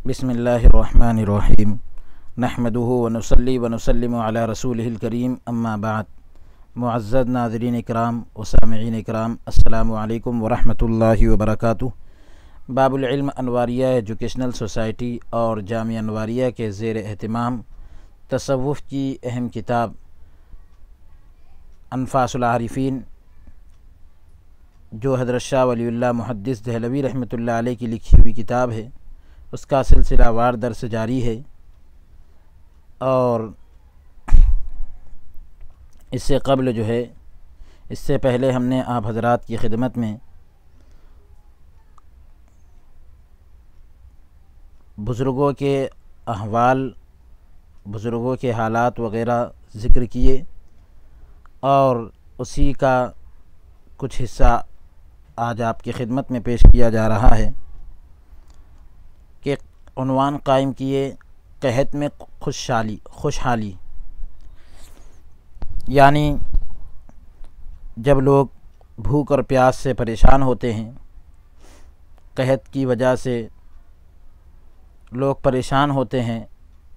बिस्मिल्लाहिर्रहमानिर्रहीम नहमदुहु व नुसल्ली व नुसल्लिमु अला रसूलिहिल करीम अम्मा बाद। मुअज़्ज़ज़ नाज़रीन इकराम व सामिईन इकराम, अस्सलामु अलैकुम व रहमतुल्लाहि व बरकातुहू। बाबुल इल्म अनवारिया एजुकेशनल सोसाइटी और जामिया अनवारिया के ज़ेर एहतिमाम तसव्वुफ़ की अहम किताब अनफासुल आरिफ़ीन, जो हज़रत शाह वलीउल्लाह मुहद्दिस दहलवी रहमतुल्लाह अलैह की लिखी हुई किताब है, उसका सिलसिलावार दर्स जारी है। और इससे क़ब्ल इससे पहले हमने आप हज़रात की खिदमत में बुज़ुर्गों के अहवाल, बुज़ुर्गों के हालात वग़ैरह ज़िक्र किए और उसी का कुछ हिस्सा आज आपकी खिदमत में पेश किया जा रहा है कि उन्वान कायम किए कहत में खुशहाली, यानी जब लोग भूख और प्यास से परेशान होते हैं, कहत की वजह से लोग परेशान होते हैं,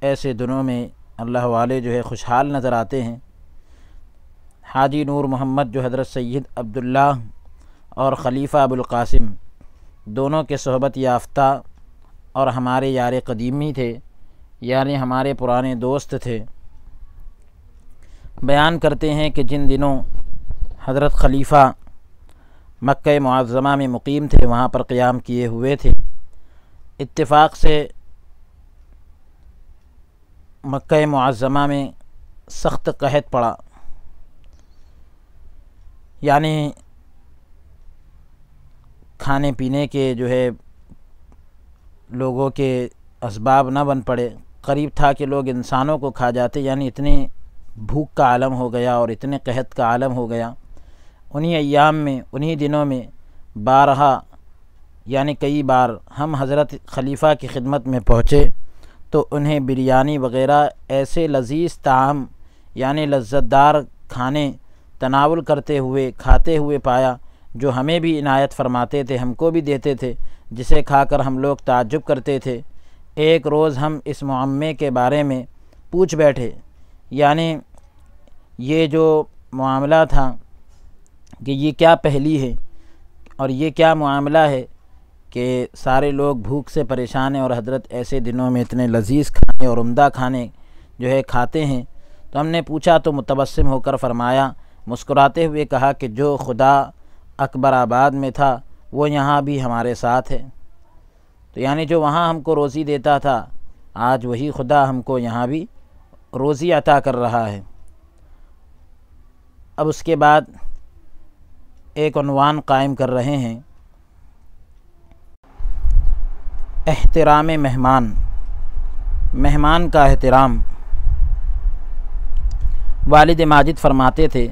ऐसे दिनों में अल्लाह वाले खुशहाल नज़र आते हैं। हाजी नूर मोहम्मद जो हज़रत सैयद अब्दुल्लाह और ख़लीफ़ा अबुल क़ासिम दोनों के सोहबत याफ्ता और हमारे यार क़दीमी थे, यानी हमारे पुराने दोस्त थे, बयान करते हैं कि जिन दिनों हज़रत ख़लीफ़ा मक्का मुअज़्ज़मा में मुक़ीम थे, वहाँ पर क़याम किए हुए थे। इत्तिफ़ाक़ से मक्का मुअज़्ज़मा में सख्त कहत पड़ा, यानी खाने पीने के लोगों के असबाब न बन पड़े। करीब था कि लोग इंसानों को खा जाते, यानी इतने भूख का आलम हो गया और इतने कहत का आलम हो गया। उन्हीं अय्याम में, उन्हीं दिनों में बारहा यानी कई बार हम हज़रत ख़लीफ़ा की खिदमत में पहुँचे तो उन्हें बिरयानी वग़ैरह ऐसे लज़ीज़ ताम यानी लज़्ज़तदार खाने तनावुल करते हुए, खाते हुए पाया, जो हमें भी इनायत फ़रमाते थे, हमको भी देते थे, जिसे खाकर हम लोग ताज्जुब करते थे। एक रोज़ हम इस मुअम्मे के बारे में पूछ बैठे, यानी ये जो मामला था कि ये क्या पहली है और ये क्या मामला है कि सारे लोग भूख से परेशान हैं और हज़रत ऐसे दिनों में इतने लज़ीज़ खाने और उम्दा खाने खाते हैं। तो हमने पूछा तो मुतबस्सिम होकर फ़रमाया, मुस्कुराते हुए कहा कि जो खुदा अकबराबाद में था वो यहाँ भी हमारे साथ है। तो यानी जो वहाँ हमको रोज़ी देता था, आज वही खुदा हमको यहाँ भी रोज़ी अता कर रहा है। अब उसके बाद एक उन्वान कायम कर रहे हैं, एहतराम मेहमान का एहतराम। वालिद माजिद फ़रमाते थे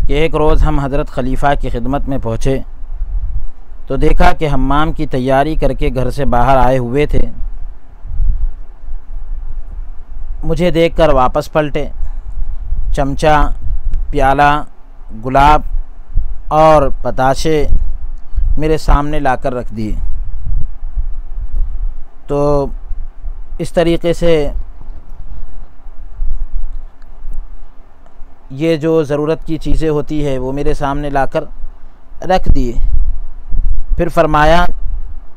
कि एक रोज़ हम हज़रत ख़लीफ़ा की खिदमत में पहुँचे तो देखा कि हम्माम की तैयारी करके घर से बाहर आए हुए थे। मुझे देखकर वापस पलटे, चमचा, प्याला, गुलाब और पताशे मेरे सामने लाकर रख दिए। तो इस तरीक़े से ये जो ज़रूरत की चीज़ें होती है वो मेरे सामने लाकर रख दिए। फिर फरमाया,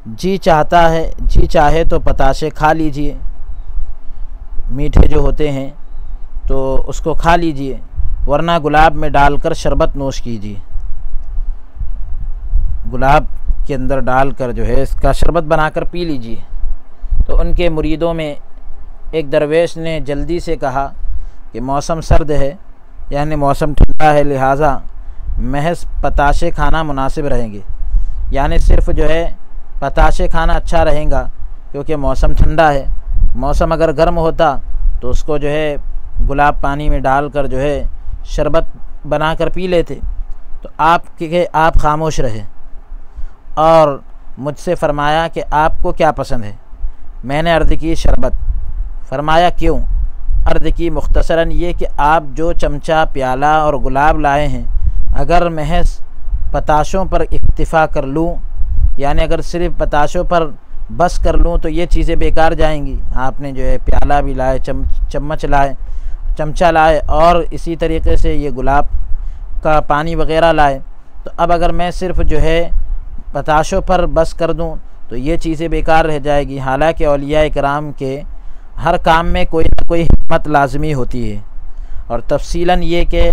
जी चाहे तो पताशे खा लीजिए, मीठे जो होते हैं तो उसको खा लीजिए, वरना गुलाब में डालकर शरबत नोश कीजिए। गुलाब के अंदर डालकर इसका शरबत बनाकर पी लीजिए। तो उनके मुरीदों में एक दरवेश ने जल्दी से कहा कि मौसम सर्द है, यानी मौसम ठंडा है, लिहाजा महज पताशे खाना मुनासिब रहेंगे, यानी सिर्फ़ पताशे खाना अच्छा रहेगा, क्योंकि मौसम ठंडा है। मौसम अगर गर्म होता तो उसको गुलाब पानी में डालकर शरबत बनाकर पी लेते। तो आप खामोश रहे और मुझसे फ़रमाया कि आपको क्या पसंद है। मैंने अर्ज़ की शरबत। फ़रमाया क्यों? अर्ज़ की मुख्तसरन ये कि आप जो चमचा, प्याला और गुलाब लाए हैं, अगर महज पताशों पर इक्तिफ़ा कर लूँ, यानी अगर सिर्फ़ पताशों पर बस कर लूँ तो ये चीज़ें बेकार जाएंगी। आपने जो है प्याला भी लाए, चम्मच लाए, चमचा लाए और इसी तरीके से ये गुलाब का पानी वग़ैरह लाए। तो अब अगर मैं सिर्फ़ जो है बताशों पर बस कर दूँ तो ये चीज़ें बेकार रह जाएगी। हालांकि औलिया इकराम के हर काम में कोई ना कोई हिकमत लाजमी होती है। और तफसीलन ये कि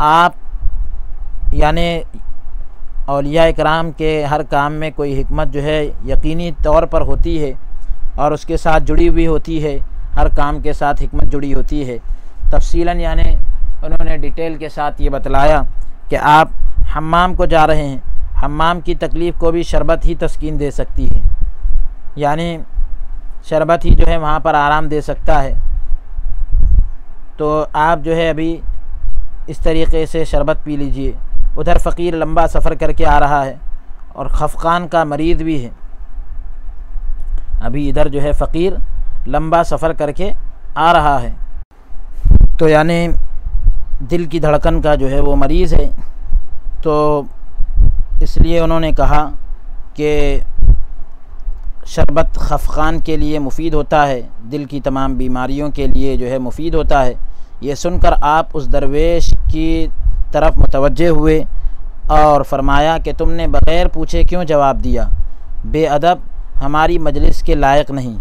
आप यानी औलिया इकराम के हर काम में कोई हिकमत जो है यकीनी तौर पर होती है और उसके साथ जुड़ी हुई होती है, हर काम के साथ हिकमत जुड़ी होती है। तफसीलन यानी उन्होंने डिटेल के साथ ये बतलाया कि आप हम्माम को जा रहे हैं, हम्माम की तकलीफ़ को भी शरबत ही तस्कीन दे सकती है, यानी शरबत ही जो है वहाँ पर आराम दे सकता है। तो आप जो है अभी इस तरीक़े से शरबत पी लीजिए। उधर फ़कीर लंबा सफ़र करके आ रहा है और खफ़कान का मरीज़ भी है। अभी इधर जो है फ़कीर लंबा सफ़र करके आ रहा है, तो यानी दिल की धड़कन का जो है वो मरीज़ है। तो इसलिए उन्होंने कहा कि शरबत खफ़कान के लिए मुफीद होता है, दिल की तमाम बीमारियों के लिए जो है मुफीद होता है। ये सुनकर आप उस दरवेश की तरफ मुतवज्जे हुए और फरमाया कि तुमने बग़ैर पूछे क्यों जवाब दिया, बेअदब, हमारी मजलिस के लायक नहीं।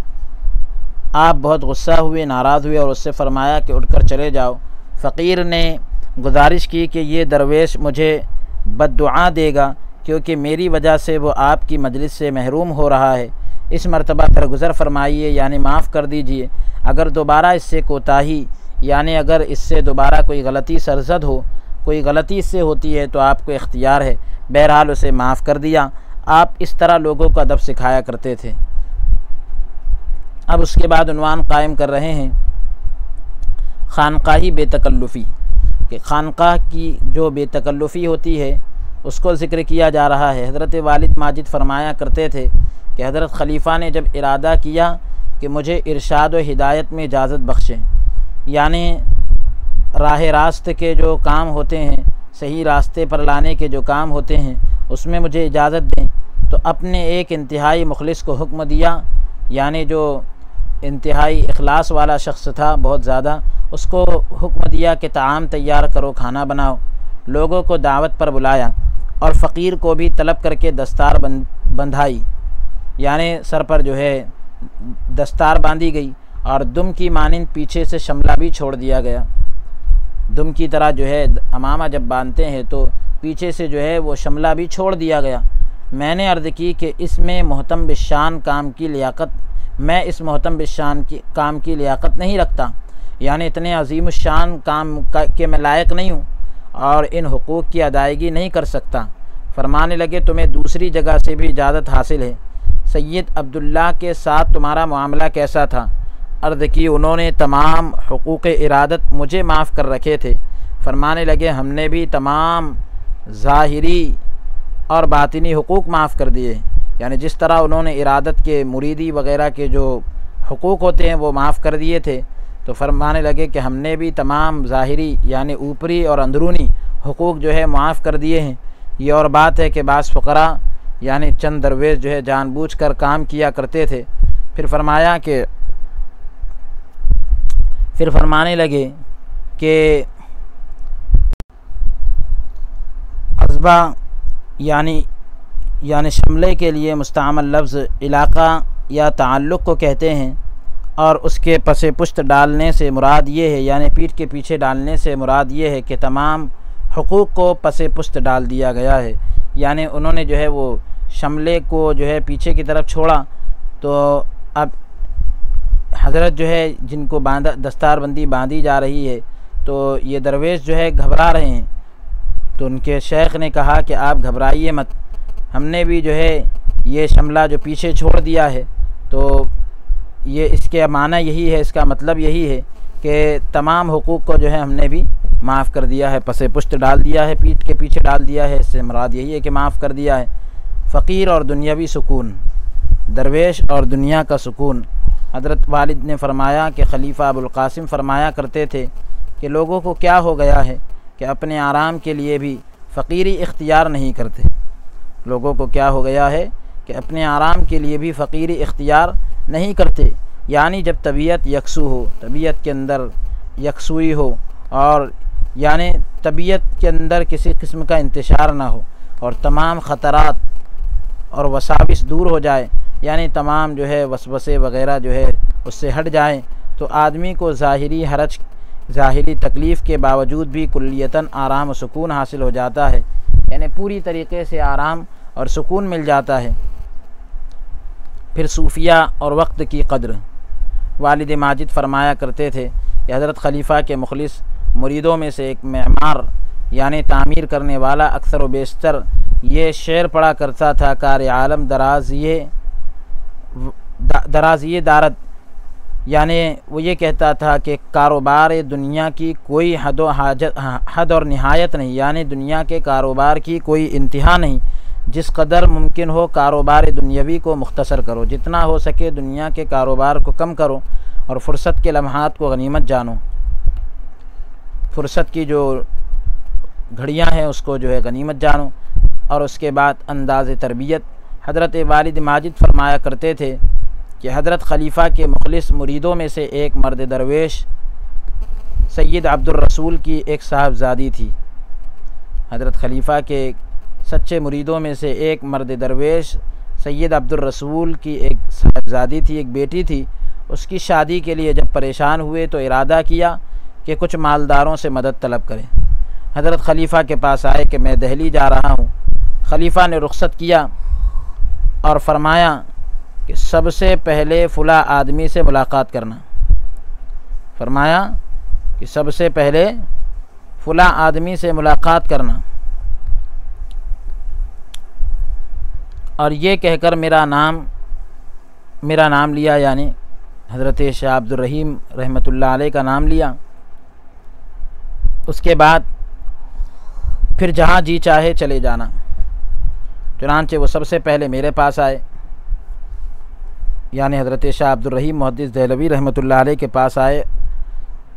आप बहुत गुस्सा हुए, नाराज़ हुए और उससे फ़रमाया कि उठकर चले जाओ। फ़कीर ने गुजारिश की कि ये दरवेश मुझे बद्दुआ देगा क्योंकि मेरी वजह से वो आपकी मजलिस से महरूम हो रहा है। इस मरतबा दरगुज़र फ़रमाइए, यानी माफ़ कर दीजिए। अगर दोबारा इससे कोताही यानी अगर इससे दोबारा कोई गलती सरज़द हो, कोई गलती इससे होती है तो आपको इख्तियार है। बहरहाल उसे माफ़ कर दिया। आप इस तरह लोगों को अदब सिखाया करते थे। अब उसके बाद उन्वान कायम कर रहे हैं खानकाही बेतकल्लुफ़ी, कि खानकाह की जो बेतकल्लुफ़ी होती है उसको ज़िक्र किया जा रहा है। हज़रत वालिद माजिद फ़रमाया करते थे कि हज़रत खलीफ़ा ने जब इरादा किया कि मुझे इरशाद व हिदायत में इजाज़त बख्शें, यानी राह रास्त के जो काम होते हैं, सही रास्ते पर लाने के जो काम होते हैं, उसमें मुझे इजाज़त दें, तो अपने एक इंतहाई मुखलिस को हुक्म दिया, यानी जो इंतहाई इखलास वाला शख्स था बहुत ज़्यादा, उसको हुक्म दिया कि ताम तैयार करो, खाना बनाओ। लोगों को दावत पर बुलाया और फ़कीर को भी तलब करके दस्तार बंधाई, यानी सर पर जो है दस्तार बांधी गई और दुम की मानिंद पीछे से शमला भी छोड़ दिया गया। दुम की तरह जो है अमामा जब बांधते हैं तो पीछे से जो है वो शमला भी छोड़ दिया गया। मैंने अर्ज़ की कि इसमें मोहतम बिशान काम की लियाकत, मैं इस मोहतम बिशान की काम की लियाकत नहीं रखता, यानी इतने अजीम शान काम के मैं लायक नहीं हूँ और इन हुकूक़ की अदायगी नहीं कर सकता। फरमाने लगे तुम्हें दूसरी जगह से भी इजाज़त हासिल है। सैयद अब्दुल्ला के साथ तुम्हारा मामला कैसा था? अर्ज़ की उन्होंने तमाम हुकूक़ इरादत मुझे माफ़ कर रखे थे। फरमाने लगे हमने भी तमाम ज़ाहिरी और बातिनी हुकूक़ माफ़ कर दिए, यानी जिस तरह उन्होंने इरादत के मुरीदी वग़ैरह के जो हुकूक़ होते हैं वो माफ़ कर दिए थे, तो फरमाने लगे कि हमने भी तमाम ज़ाहिरी यानी ऊपरी और अंदरूनी हुकूक़ जो है माफ़ कर दिए हैं। ये और बात है कि बाज़ फ़ुक़रा यानी चंद दरवेश जो है जानबूझकर काम किया करते थे। फिर फरमाने लगे कि अज़बा यानी शमले के लिए मुस्तअमल लफ्ज़ इलाक़ा या ताल्लुक़ को कहते हैं और उसके पसे पुश्त डालने से मुराद ये है, यानी पीठ के पीछे डालने से मुराद ये है कि तमाम हुकूक़ को पसे पुश्त डाल दिया गया है। यानी उन्होंने जो है वो शमले को जो है पीछे की तरफ छोड़ा, तो अब हज़रत जो है जिनको दस्तारबंदी बांधी जा रही है तो ये दरवेश जो है घबरा रहे हैं। तो उनके शेख ने कहा कि आप घबराइए मत, हमने भी जो है ये शमला जो पीछे छोड़ दिया है, तो ये इसके माना यही है, इसका मतलब यही है कि तमाम हुकूक़ को जो है हमने भी माफ़ कर दिया है, पसे पुश्त डाल दिया है, पीठ के पीछे डाल दिया है। इससे मुराद यही है कि माफ़ कर दिया है। फ़कीर और दुनियावी सुकून, दरवेश और दुनिया का सुकून। हज़रत वालिद ने फ़रमाया कि खलीफ़ा अबुल क़ासिम फ़रमाया करते थे कि लोगों को क्या हो गया है कि अपने आराम के लिए भी फ़कीरी इख्तियार नहीं करते। लोगों को क्या हो गया है कि अपने आराम के लिए भी फ़कीरी इख्तियार नहीं करते। यानी जब तबीयत यकसू हो, तबीयत के अंदर यकसुई हो और यानी तबीयत के अंदर किसी किस्म का इंतशार ना हो और तमाम ख़तरात और वसाविस दूर हो जाए, यानी तमाम जो है वसवसे वग़ैरह जो है उससे हट जाएं, तो आदमी को ज़ाहिरी हरज, ज़ाहिरी तकलीफ़ के बावजूद भी कुल्लियतन आराम और सुकून हासिल हो जाता है, यानी पूरी तरीक़े से आराम और सुकून मिल जाता है। फिर सूफिया और वक्त की कद्र। वालिद माजिद फरमाया करते थे कि हज़रत खलीफ़ा के मुखलिस मुरीदों में से एक मेमार यानी तामीर करने वाला अक्सर व बेशतर ये शेर पढ़ा करता था, कार आलम दराज़िए दारत, यानी वो ये कहता था कि कारोबार दुनिया की कोई हद और नहायत नहीं, यानी दुनिया के कारोबार की कोई इंतहा नहीं। जिस कदर मुमकिन हो कारोबार दुनियावी को मुख्तसर करो, जितना हो सके दुनिया के कारोबार को कम करो और फ़ुर्सत के लम्हात को गनीमत जानो। फ़ुर्सत की जो घड़ियां हैं उसको जो है गनीमत जानो। और उसके बाद अंदाज़ तरबियत। हज़रत वालिद माजिद फरमाया करते थे कि हज़रत खलीफ़ा के मुखलिस मुरीदों में से एक मर्द दरवेश सैयद अब्दुल रसूल की एक साहबजादी थी। हज़रत खलीफ़ा के सच्चे मुरीदों में से एक मर्द दरवेश सैयद अब्दुल रसूल की एक साहबजादी थी, एक बेटी थी। उसकी शादी के लिए जब परेशान हुए तो इरादा किया कि कुछ मालदारों से मदद तलब करें। हज़रत खलीफ़ा के पास आए कि मैं दिल्ली जा रहा हूँ। खलीफ़ा ने रुख़्सत किया और फरमाया कि सबसे पहले फ़ुला आदमी से मुलाकात करना। फरमाया कि सबसे पहले फ़ुला आदमी से मुलाकात करना और ये कहकर मेरा नाम लिया, यानी हज़रत शाह अब्दुल रहीम रहमतुल्लाह अलैह का नाम लिया। उसके बाद फिर जहाँ जी चाहे चले जाना। चुनांचे वो सबसे पहले मेरे पास आए, यानी हज़रत शाह अब्दुल रहीम मुहद्दिस देहलवी रहमतुल्लाह अलैह के पास आए।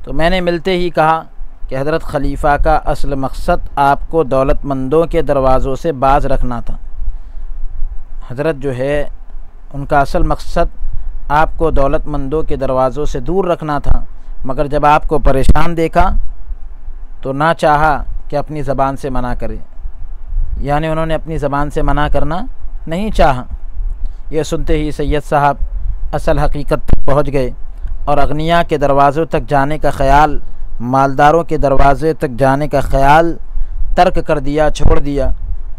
तो मैंने मिलते ही कहा कि हज़रत खलीफ़ा का असल मकसद आपको दौलतमंदों के दरवाज़ों से बाज़ रखना था। हज़रत जो है उनका असल मकसद आपको दौलतमंदों के दरवाज़ों से दूर रखना था, मगर जब आपको परेशान देखा तो ना चाहा कि अपनी ज़बान से मना करे, यानी उन्होंने अपनी ज़बान से मना करना नहीं चाहा। यह सुनते ही सैयद साहब असल हकीकत तक पहुँच गए और अगनिया के दरवाज़ों तक जाने का ख़याल, मालदारों के दरवाज़े तक जाने का ख़याल तर्क कर दिया, छोड़ दिया।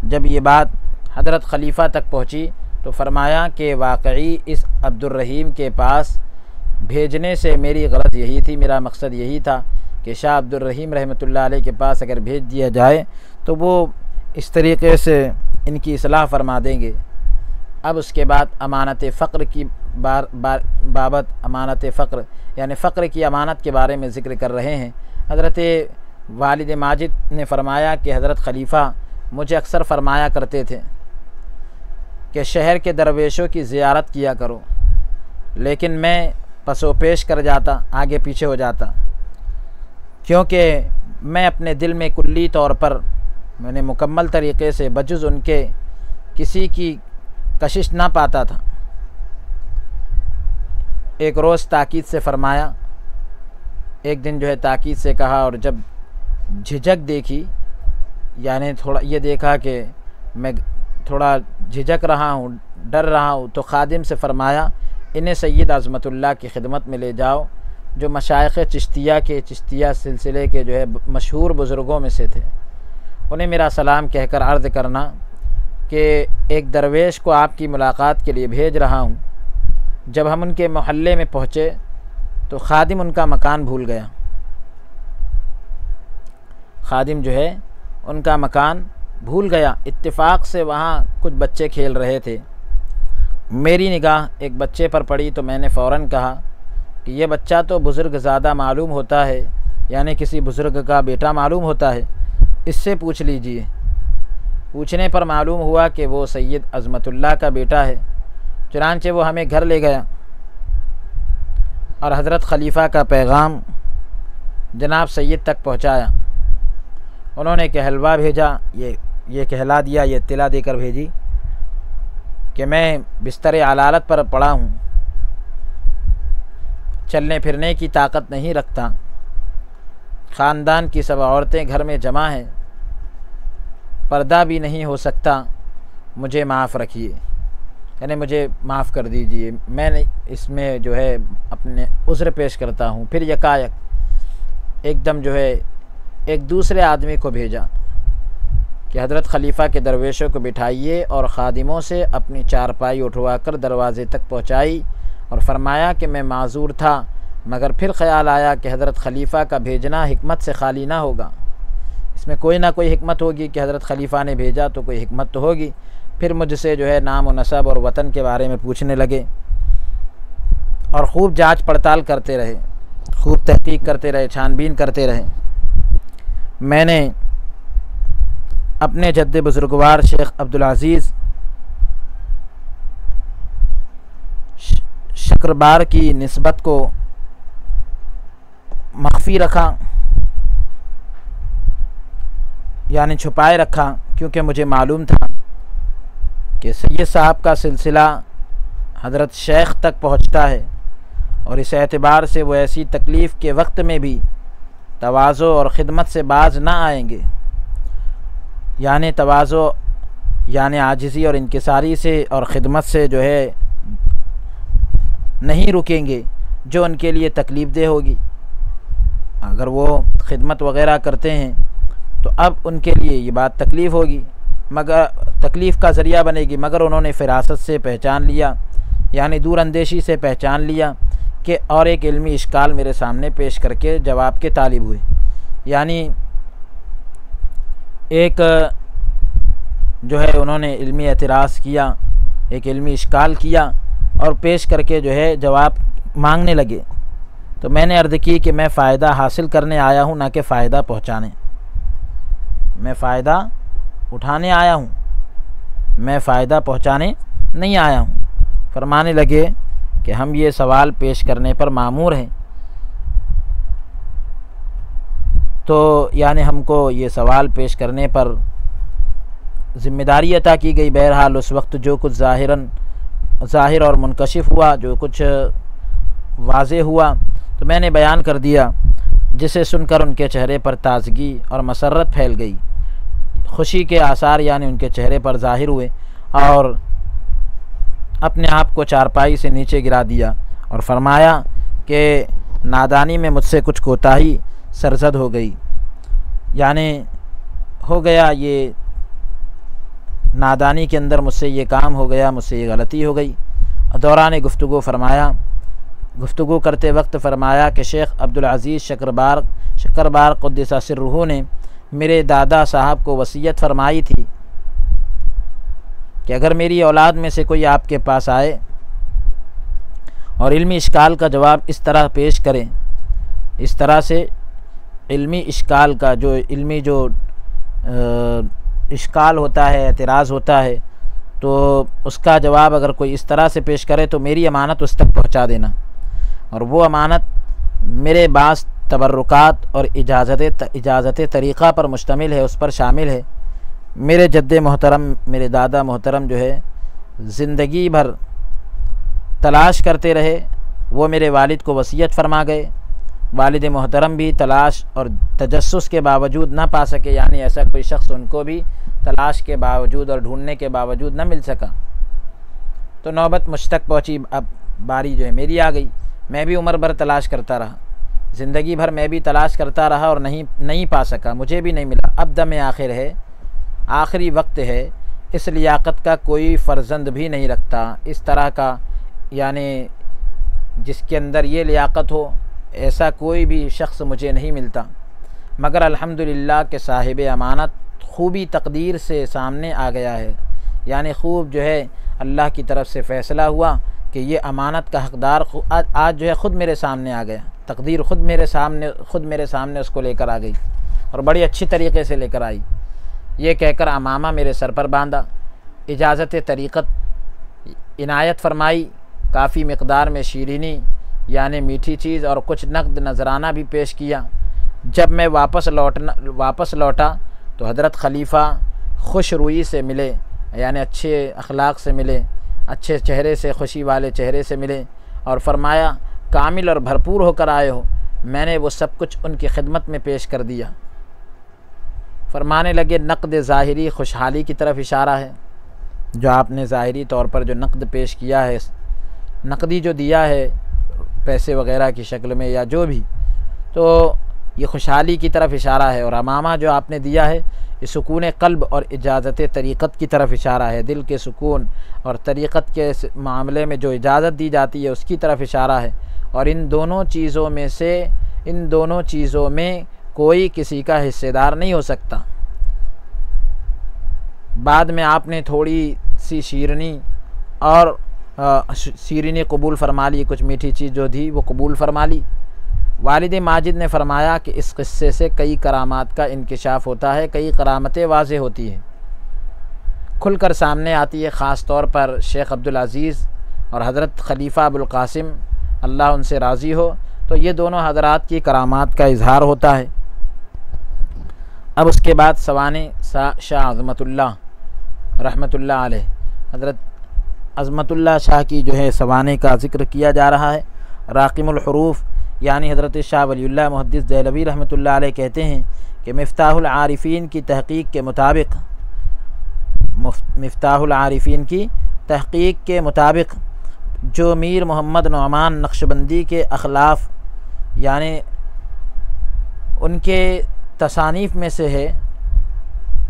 जब ये बात हज़रत खलीफ़ा तक पहुँची तो फरमाया कि वाकई इस अब्दुल रहीम के पास भेजने से मेरी गलत यही थी, मेरा मकसद यही था कि शाह अब्दुल रहीम रहमतुल्लाह अलैह के पास अगर भेज दिया जाए तो वो इस तरीक़े से इनकी इस्लाह फरमा देंगे। अब उसके बाद अमानत फ़क्र की बाबत अमानत फ़क्र यानी फ़क्र की अमानत के बारे में ज़िक्र कर रहे हैं। हज़रत वालिद माजिद ने फरमाया कि हज़रत खलीफ़ा मुझे अक्सर फरमाया करते थे कि शहर के दरवेशों की ज़ियारत किया करो, लेकिन मैं पसोपेश कर जाता, आगे पीछे हो जाता, क्योंकि मैं अपने दिल में कुल्ली तौर पर मैंने मुकम्मल तरीक़े से बजुज़ उनके किसी की कशिश ना पाता था। एक रोज़ ताकीद से फरमाया, एक दिन जो है ताकीद से कहा और जब झिझक देखी, यानी थोड़ा ये देखा कि मैं थोड़ा झिझक रहा हूँ, डर रहा हूँ, तो खादिम से फरमाया इन्हें सैयद अज़मतुल्लाह की खिदमत में ले जाओ, जो मशाइख़ चिश्तिया सिलसिले के जो है मशहूर बुज़ुर्गों में से थे। उन्हें मेरा सलाम कहकर अर्ज़ करना कि एक दरवेश को आपकी मुलाकात के लिए भेज रहा हूँ। जब हम उनके मोहल्ले में पहुँचे तो खादिम उनका मकान भूल गया। खादिम जो है उनका मकान भूल गया। इत्तेफाक से वहाँ कुछ बच्चे खेल रहे थे। मेरी निगाह एक बच्चे पर पड़ी तो मैंने फ़ौरन कहा कि ये बच्चा तो बुज़ुर्ग ज़्यादा मालूम होता है, यानी किसी बुज़ुर्ग का बेटा मालूम होता है, इससे पूछ लीजिए। पूछने पर मालूम हुआ कि वो सैयद अज़मतुल्लाह का बेटा है। चुनांचे वो हमें घर ले गया और हज़रत खलीफ़ा का पैगाम जनाब सैयद तक पहुँचाया। उन्होंने कहलवा भेजा, ये कहला दिया, ये तिला देकर भेजी कि मैं बिस्तर अलालत पर पड़ा हूँ, चलने फिरने की ताकत नहीं रखता, ख़ानदान की सब औरतें घर में जमा हैं, पर्दा भी नहीं हो सकता, मुझे माफ़ रखिए, यानी मुझे माफ़ कर दीजिए, मैं इसमें जो है अपने उज़्र पेश करता हूँ। फिर यकायक एकदम जो है एक दूसरे आदमी को भेजा कि हज़रत खलीफ़ा के दरवेशों को बिठाइए और ख़ादिमों से अपनी चारपाई उठवाकर दरवाज़े तक पहुँचाई और फरमाया कि मैं माज़ूर था, मगर फिर ख़याल आया कि हज़रत खलीफ़ा का भेजना हिकमत से खाली ना होगा, इसमें कोई ना कोई हिकमत होगी कि हज़रत खलीफ़ा ने भेजा तो कोई हिकमत तो होगी। फिर मुझसे जो है नाम और नसब और वतन के बारे में पूछने लगे और ख़ूब जांच पड़ताल करते रहे, खूब तहकीक करते रहे, छानबीन करते रहे। मैंने अपने जद्द बुज़ुर्गवार शेख अब्दुल अज़ीज़ शकरबार की निस्बत को मख्फ़ी रखा, यानी छुपाए रखा, क्योंकि मुझे मालूम था कि सैयद साहब का सिलसिला हज़रत शेख तक पहुँचता है और इस एतबार से वो ऐसी तकलीफ़ के वक्त में भी तवाज़ो और ख़िदमत से बाज ना आएंगे, यानी तवाज़ो यानी आजिज़ी और इनकिसारी से और ख़िदमत से जो है नहीं रुकेंगे जो उनके लिए तकलीफ़ दे होगी। अगर वो ख़िदमत वग़ैरह करते हैं तो अब उनके लिए ये बात तकलीफ़ होगी, मगर तकलीफ़ का ज़रिया बनेगी, मगर उन्होंने फ़िरासत से पहचान लिया, यानी दूर अंदेशी से पहचान लिया कि और एक इल्मी इश्काल मेरे सामने पेश करके जवाब के तालिब हुए। यानी एक जो है उन्होंने इल्मी एतराज़ किया, एक इल्मी इश्काल किया और पेश करके जो है जवाब मांगने लगे। तो मैंने अर्ज़ की कि मैं फ़ायदा हासिल करने आया हूँ, ना कि फ़ायदा पहुँचाने। मैं फ़ायदा उठाने आया हूँ, मैं फ़ायदा पहुँचाने नहीं आया हूँ। फरमाने लगे कि हम ये सवाल पेश करने पर मामूर हैं, तो यानी हमको ये सवाल पेश करने पर ज़िम्मेदारी अता की गई। बहरहाल उस वक्त जो कुछ ज़ाहिर और मुनकशिफ हुआ, जो कुछ वाज़े हुआ, तो मैंने बयान कर दिया, जिसे सुनकर उनके चेहरे पर ताज़गी और मसर्रत फैल गई, खुशी के आसार यानी उनके चेहरे पर ज़ाहिर हुए और अपने आप को चारपाई से नीचे गिरा दिया और फरमाया कि नादानी में मुझसे कुछ कोताही सरजद हो गई, यानी हो गया ये नादानी के अंदर मुझसे ये काम हो गया, मुझसे ये गलती हो गई। दौरान गुफ्तगू फरमाया, गुफ्तगू करते वक्त फरमाया कि शेख अब्दुल अज़ीज़ शकरबार क़ुद्दस सिर्रुहु ने मेरे दादा साहब को वसीयत फरमाई थी कि अगर मेरी औलाद में से कोई आपके पास आए और इल्मी इश्काल का जवाब इस तरह पेश करें, इस तरह से इल्मी इश्काल का जो इल्मी जो इश्काल होता है, एतराज़ होता है, तो उसका जवाब अगर कोई इस तरह से पेश करे तो मेरी अमानत उस तक पहुँचा देना, और वो अमानत मेरे बास तबर्रुकात और इजाज़त तरीक़ा पर मुश्तमिल है, उस पर शामिल है। मेरे जद्दे मोहतरम, मेरे दादा मोहतरम जो है ज़िंदगी भर तलाश करते रहे, वो मेरे वालिद को वसीयत फरमा गए। वालिद मोहतरम भी तलाश और तजस्सुस के बावजूद ना पा सके, यानी ऐसा कोई शख्स उनको भी तलाश के बावजूद और ढूंढने के बावजूद न मिल सका। तो नौबत मुझ तक पहुँची, अब बारी जो है मेरी आ गई। मैं भी उम्र भर तलाश करता रहा, ज़िंदगी भर मैं भी तलाश करता रहा और नहीं पा सका, मुझे भी नहीं मिला। अब दम आखिर है, आखिरी वक्त है, इस लियाकत का कोई फ़र्जंद भी नहीं रखता, इस तरह का यानी जिसके अंदर ये लियाकत हो, ऐसा कोई भी शख्स मुझे नहीं मिलता। मगर अल्हम्दुलिल्लाह के साहिब अमानत खूबी तकदीर से सामने आ गया है, यानी खूब जो है अल्लाह की तरफ से फ़ैसला हुआ कि ये अमानत का हक़दार आज जो है ख़ुद मेरे सामने आ गया। तकदीर ख़ुद मेरे सामने उसको लेकर आ गई और बड़ी अच्छी तरीक़े से लेकर आई। ये कहकर अमामा मेरे सर पर बांधा, इजाज़त तरीक़त इनायत फरमाई, काफ़ी मिक़दार में शीरीनी यानी मीठी चीज़ और कुछ नक़द नजराना भी पेश किया। जब मैं वापस लौटा तो हज़रत खलीफ़ा खुश रूई से मिले, यानी अच्छे अखलाक से मिले, अच्छे चेहरे से, खुशी वाले चेहरे से मिले और फरमाया कामिल और भरपूर होकर आए हो। मैंने वो सब कुछ उनकी खिदमत में पेश कर दिया। फरमाने लगे नक़द ज़ाहिरी खुशहाली की तरफ इशारा है, जो आपने ज़ाहिरी तौर पर जो नक़द पेश किया है, नक़दी जो दिया है पैसे वग़ैरह की शक्ल में या जो भी, तो ये खुशहाली की तरफ इशारा है। और अमामा जो आपने दिया है ये सुकून क़ल्ब और इजाज़त तरीक़त की तरफ इशारा है। दिल के सुकून और तरीक़त के मामले में जो इजाज़त दी जाती है उसकी तरफ इशारा है। और इन दोनों चीज़ों में कोई किसी का हिस्सेदार नहीं हो सकता। बाद में आपने थोड़ी सी शीरनी और शीरनी कबूल फरमा ली, कुछ मीठी चीज़ जो थी वो कबूल फरमा ली। वालिद माजिद ने फरमाया कि इस क़िस्से से कई करामात का इंकिशाफ होता है, कई करामतें वाज़ेह होती हैं, खुलकर सामने आती है। ख़ास तौर पर शेख अब्दुल अज़ीज़ और हज़रत खलीफ़ा अबुल क़ासिम अल्लाह उनसे राज़ी हो, तो ये दोनों हज़रात की करामात का इज़हार होता है। अब उसके बाद सवाने शाह अज़मतुल्लाह रहमतुल्लाह अलैह, हज़रत अज़मतुल्लाह शाह की जो है सवाने का ज़िक्र किया जा रहा है। राक़िमुल हुरूफ़ यानी हज़रत शाह वलीउल्लाह मुहद्दिस देहलवी रहमतुल्लाह अलैह कहते हैं कि मिफ्ताहुल आरिफ़ीन की तहक़ीक़ के मुताबिक जो मीर मोहम्मद नौमान नक्शबंदी के अखलाफ़ यानी उनके तसानीफ़ में से है,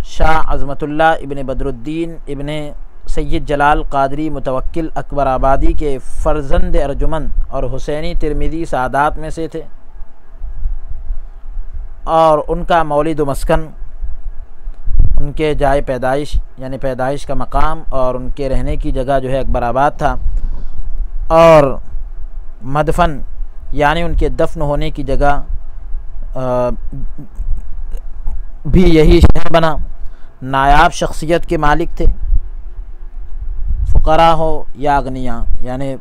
शाह अज़मतुल्लाह इब्न बदरुद्दीन इब्न सैयद जलाल क़ादरी मुतवक्किल अकबर आबादी के फ़र्ज़ंद अर्जुमन और हुसैनी तिरमिज़ी सादात में से थे। और उनका मौलिद मस्कन, उनके जाए पैदाइश यानी पैदाइश का मकाम और उनके रहने की जगह जो है अकबराबाद था। और मदफन यानी उनके दफन होने की जगह भी यही शहर बना। नायाब शख्सियत के मालिक थे, फ़ुक़रा हो या अगनिया यानी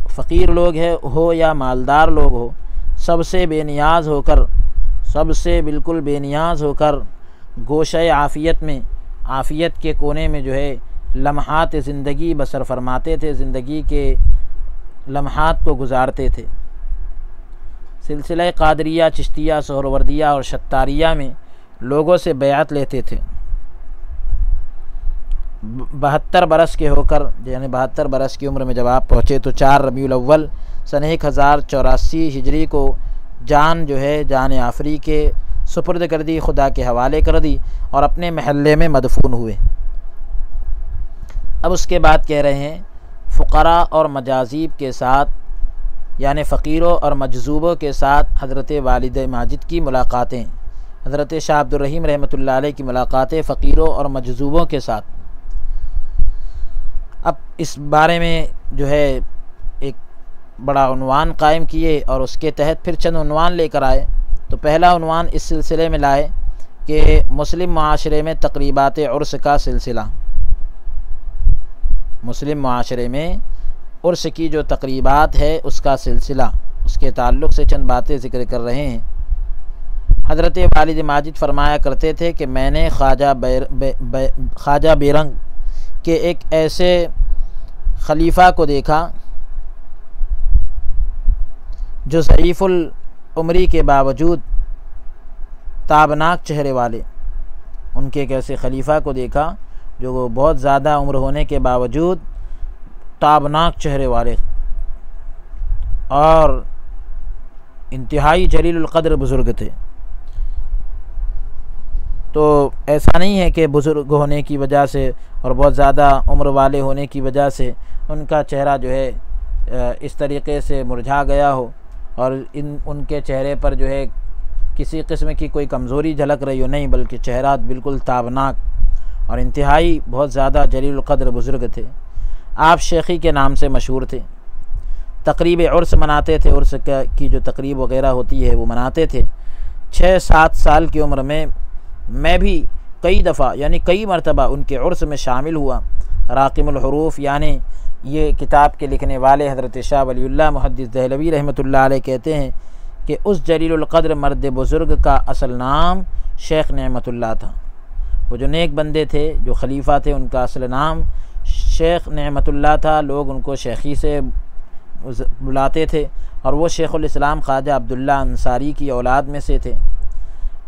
फ़कीर लोग हो या मालदार लोग हो, सबसे बिल्कुल बेनियाज़ होकर गोशे आफ़ियत में, आफ़ियत के कोने में जो है लम्हात ज़िंदगी बसर फरमाते थे, ज़िंदगी के लम्हात को गुजारते थे। सिलसिला क़ादरिया, चिश्तिया, सोहरवर्दिया और शत्तारिया में लोगों से बैअत लेते थे। 72 बरस के होकर यानी 72 बरस की उम्र में जब आप पहुँचे तो 4 रबीउल अव्वल सन 1084 हिजरी को जान आफरी के सुपुर्द कर दी, खुदा के हवाले कर दी और अपने महल्ले में मदफून हुए। अब उसके बाद कह रहे हैं फ़ुक़रा और मजाज़ीब के साथ यानी फ़कीरों और मजज़ूबों के साथ हज़रत वालिद माजिद की मुलाक़ातें, हज़रत शाह अब्दुर रहीम रहमतुल्लाह अलैह की मुलाक़ातें फ़कीरों और मजज़ूबों के साथ। अब इस बारे में जो है एक बड़ा उन्वान कायम किए और उसके तहत फिर चंद उन्वान लेकर आए। तो पहला उन्वान इस सिलसिले में लाए कि मुस्लिम माशरे में तक़रीबात उर्स का सिलसिला। मुस्लिम माशरे में उर्स की जो तक़रीबात है उसका सिलसिला, उसके ताल्लुक़ से चंद बातें ज़िक्र कर रहे हैं। हज़रत वालिद माजिद फरमाया करते थे कि मैंने ख्वाजा बेरंग के एक ऐसे खलीफ़ा को देखा जो ज़ईफ़ुल उम्री के बावजूद ताबनाक चेहरे वाले, उनके एक ऐसे खलीफ़ा को देखा जो बहुत ज़्यादा उम्र होने के बावजूद ताबनाक चेहरे वाले और इंतहाई जलीलुल क़द्र बुज़ुर्ग थे। तो ऐसा नहीं है कि बुज़ुर्ग होने की वजह से और बहुत ज़्यादा उम्र वाले होने की वजह से उनका चेहरा जो है इस तरीक़े से मुरझा गया हो और उनके चेहरे पर जो है किसी किस्म की कोई कमज़ोरी झलक रही हो, नहीं, बल्कि चेहरा बिल्कुल ताबनाक और इंतहाई बहुत ज़्यादा जलील क़द्र बुज़ुर्ग थे। आप शेखी के नाम से मशहूर थे। तक़रीब उर्स मनाते थे, उर्स की जो तक़रीब वग़ैरह होती है वो मनाते थे। 6-7 साल की उम्र में मैं भी कई दफ़ा यानी कई मरतबा उनके उर्स में शामिल हुआ। राक़िमुल हुरूफ़ यानी ये किताब के लिखने वाले हज़रत शाह वलीउल्लाह मुहद्दिस देहलवी रहमतुल्लाह अलैह कहते हैं कि उस जलीलुल क़द्र मर्द बुज़ुर्ग का असल नाम शेख नेमतुल्लाह था। वो जो नेक बंदे थे, जो खलीफ़ा थे, उनका असल नाम शेख नेमतुल्लाह था, लोग उनको शेखी से बुलाते थे और वो शेखुल इस्लाम ख्वाजा अब्दुल्ला अंसारी की औलाद में से थे,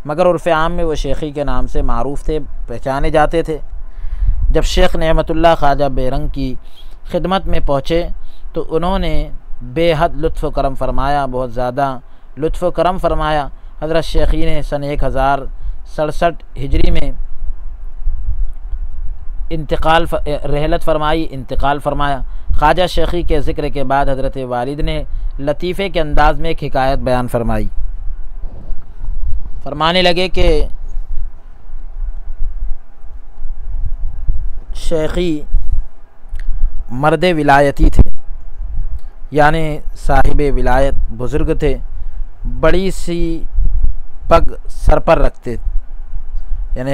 मगर उर्फ़ आम में वो शेखी के नाम से मारूफ़ थे, पहचाने जाते थे। जब शेख नेमतुल्लाह ख्वाजा बेरंग की खिदमत में पहुँचे तो उन्होंने बेहद लुत्फ़ करम फरमाया, बहुत ज़्यादा लुत्फ़ करम फरमाया। हज़रत शेखी ने सन 1067 हिजरी में रहलत फरमाई, इंतकाल फरमाया। ख्वाजा शेखी के ज़िक्र के बाद हज़रत वालिद ने लतीफ़े के अंदाज़ में एक हिकायत बयान फरमाई। फरमाने लगे कि शेखी मर्द विलायती थे, यानी साहिब विलायत बुज़ुर्ग थे, बड़ी सी पग सर पर रखते, यानी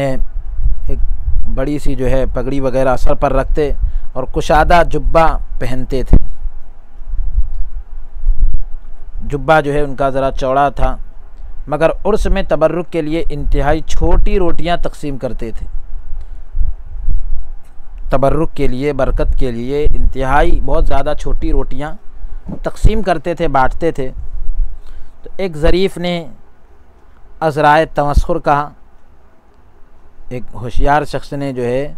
एक बड़ी सी जो है पगड़ी वगैरह सर पर रखते और कुशादा जुब्बा पहनते थे। जुब्बा जो है उनका ज़रा चौड़ा था, मगर उर्स में तबर्रुक के लिए इंतहाई छोटी रोटियां तकसीम करते थे। तबर्रुक के लिए, बरकत के लिए इंतहाई बहुत ज़्यादा छोटी रोटियां तकसीम करते थे, बाँटते थे। तो एक ज़रीफ़ ने अज़राए तमस्खुर कहा, एक होशियार शख्स ने जो है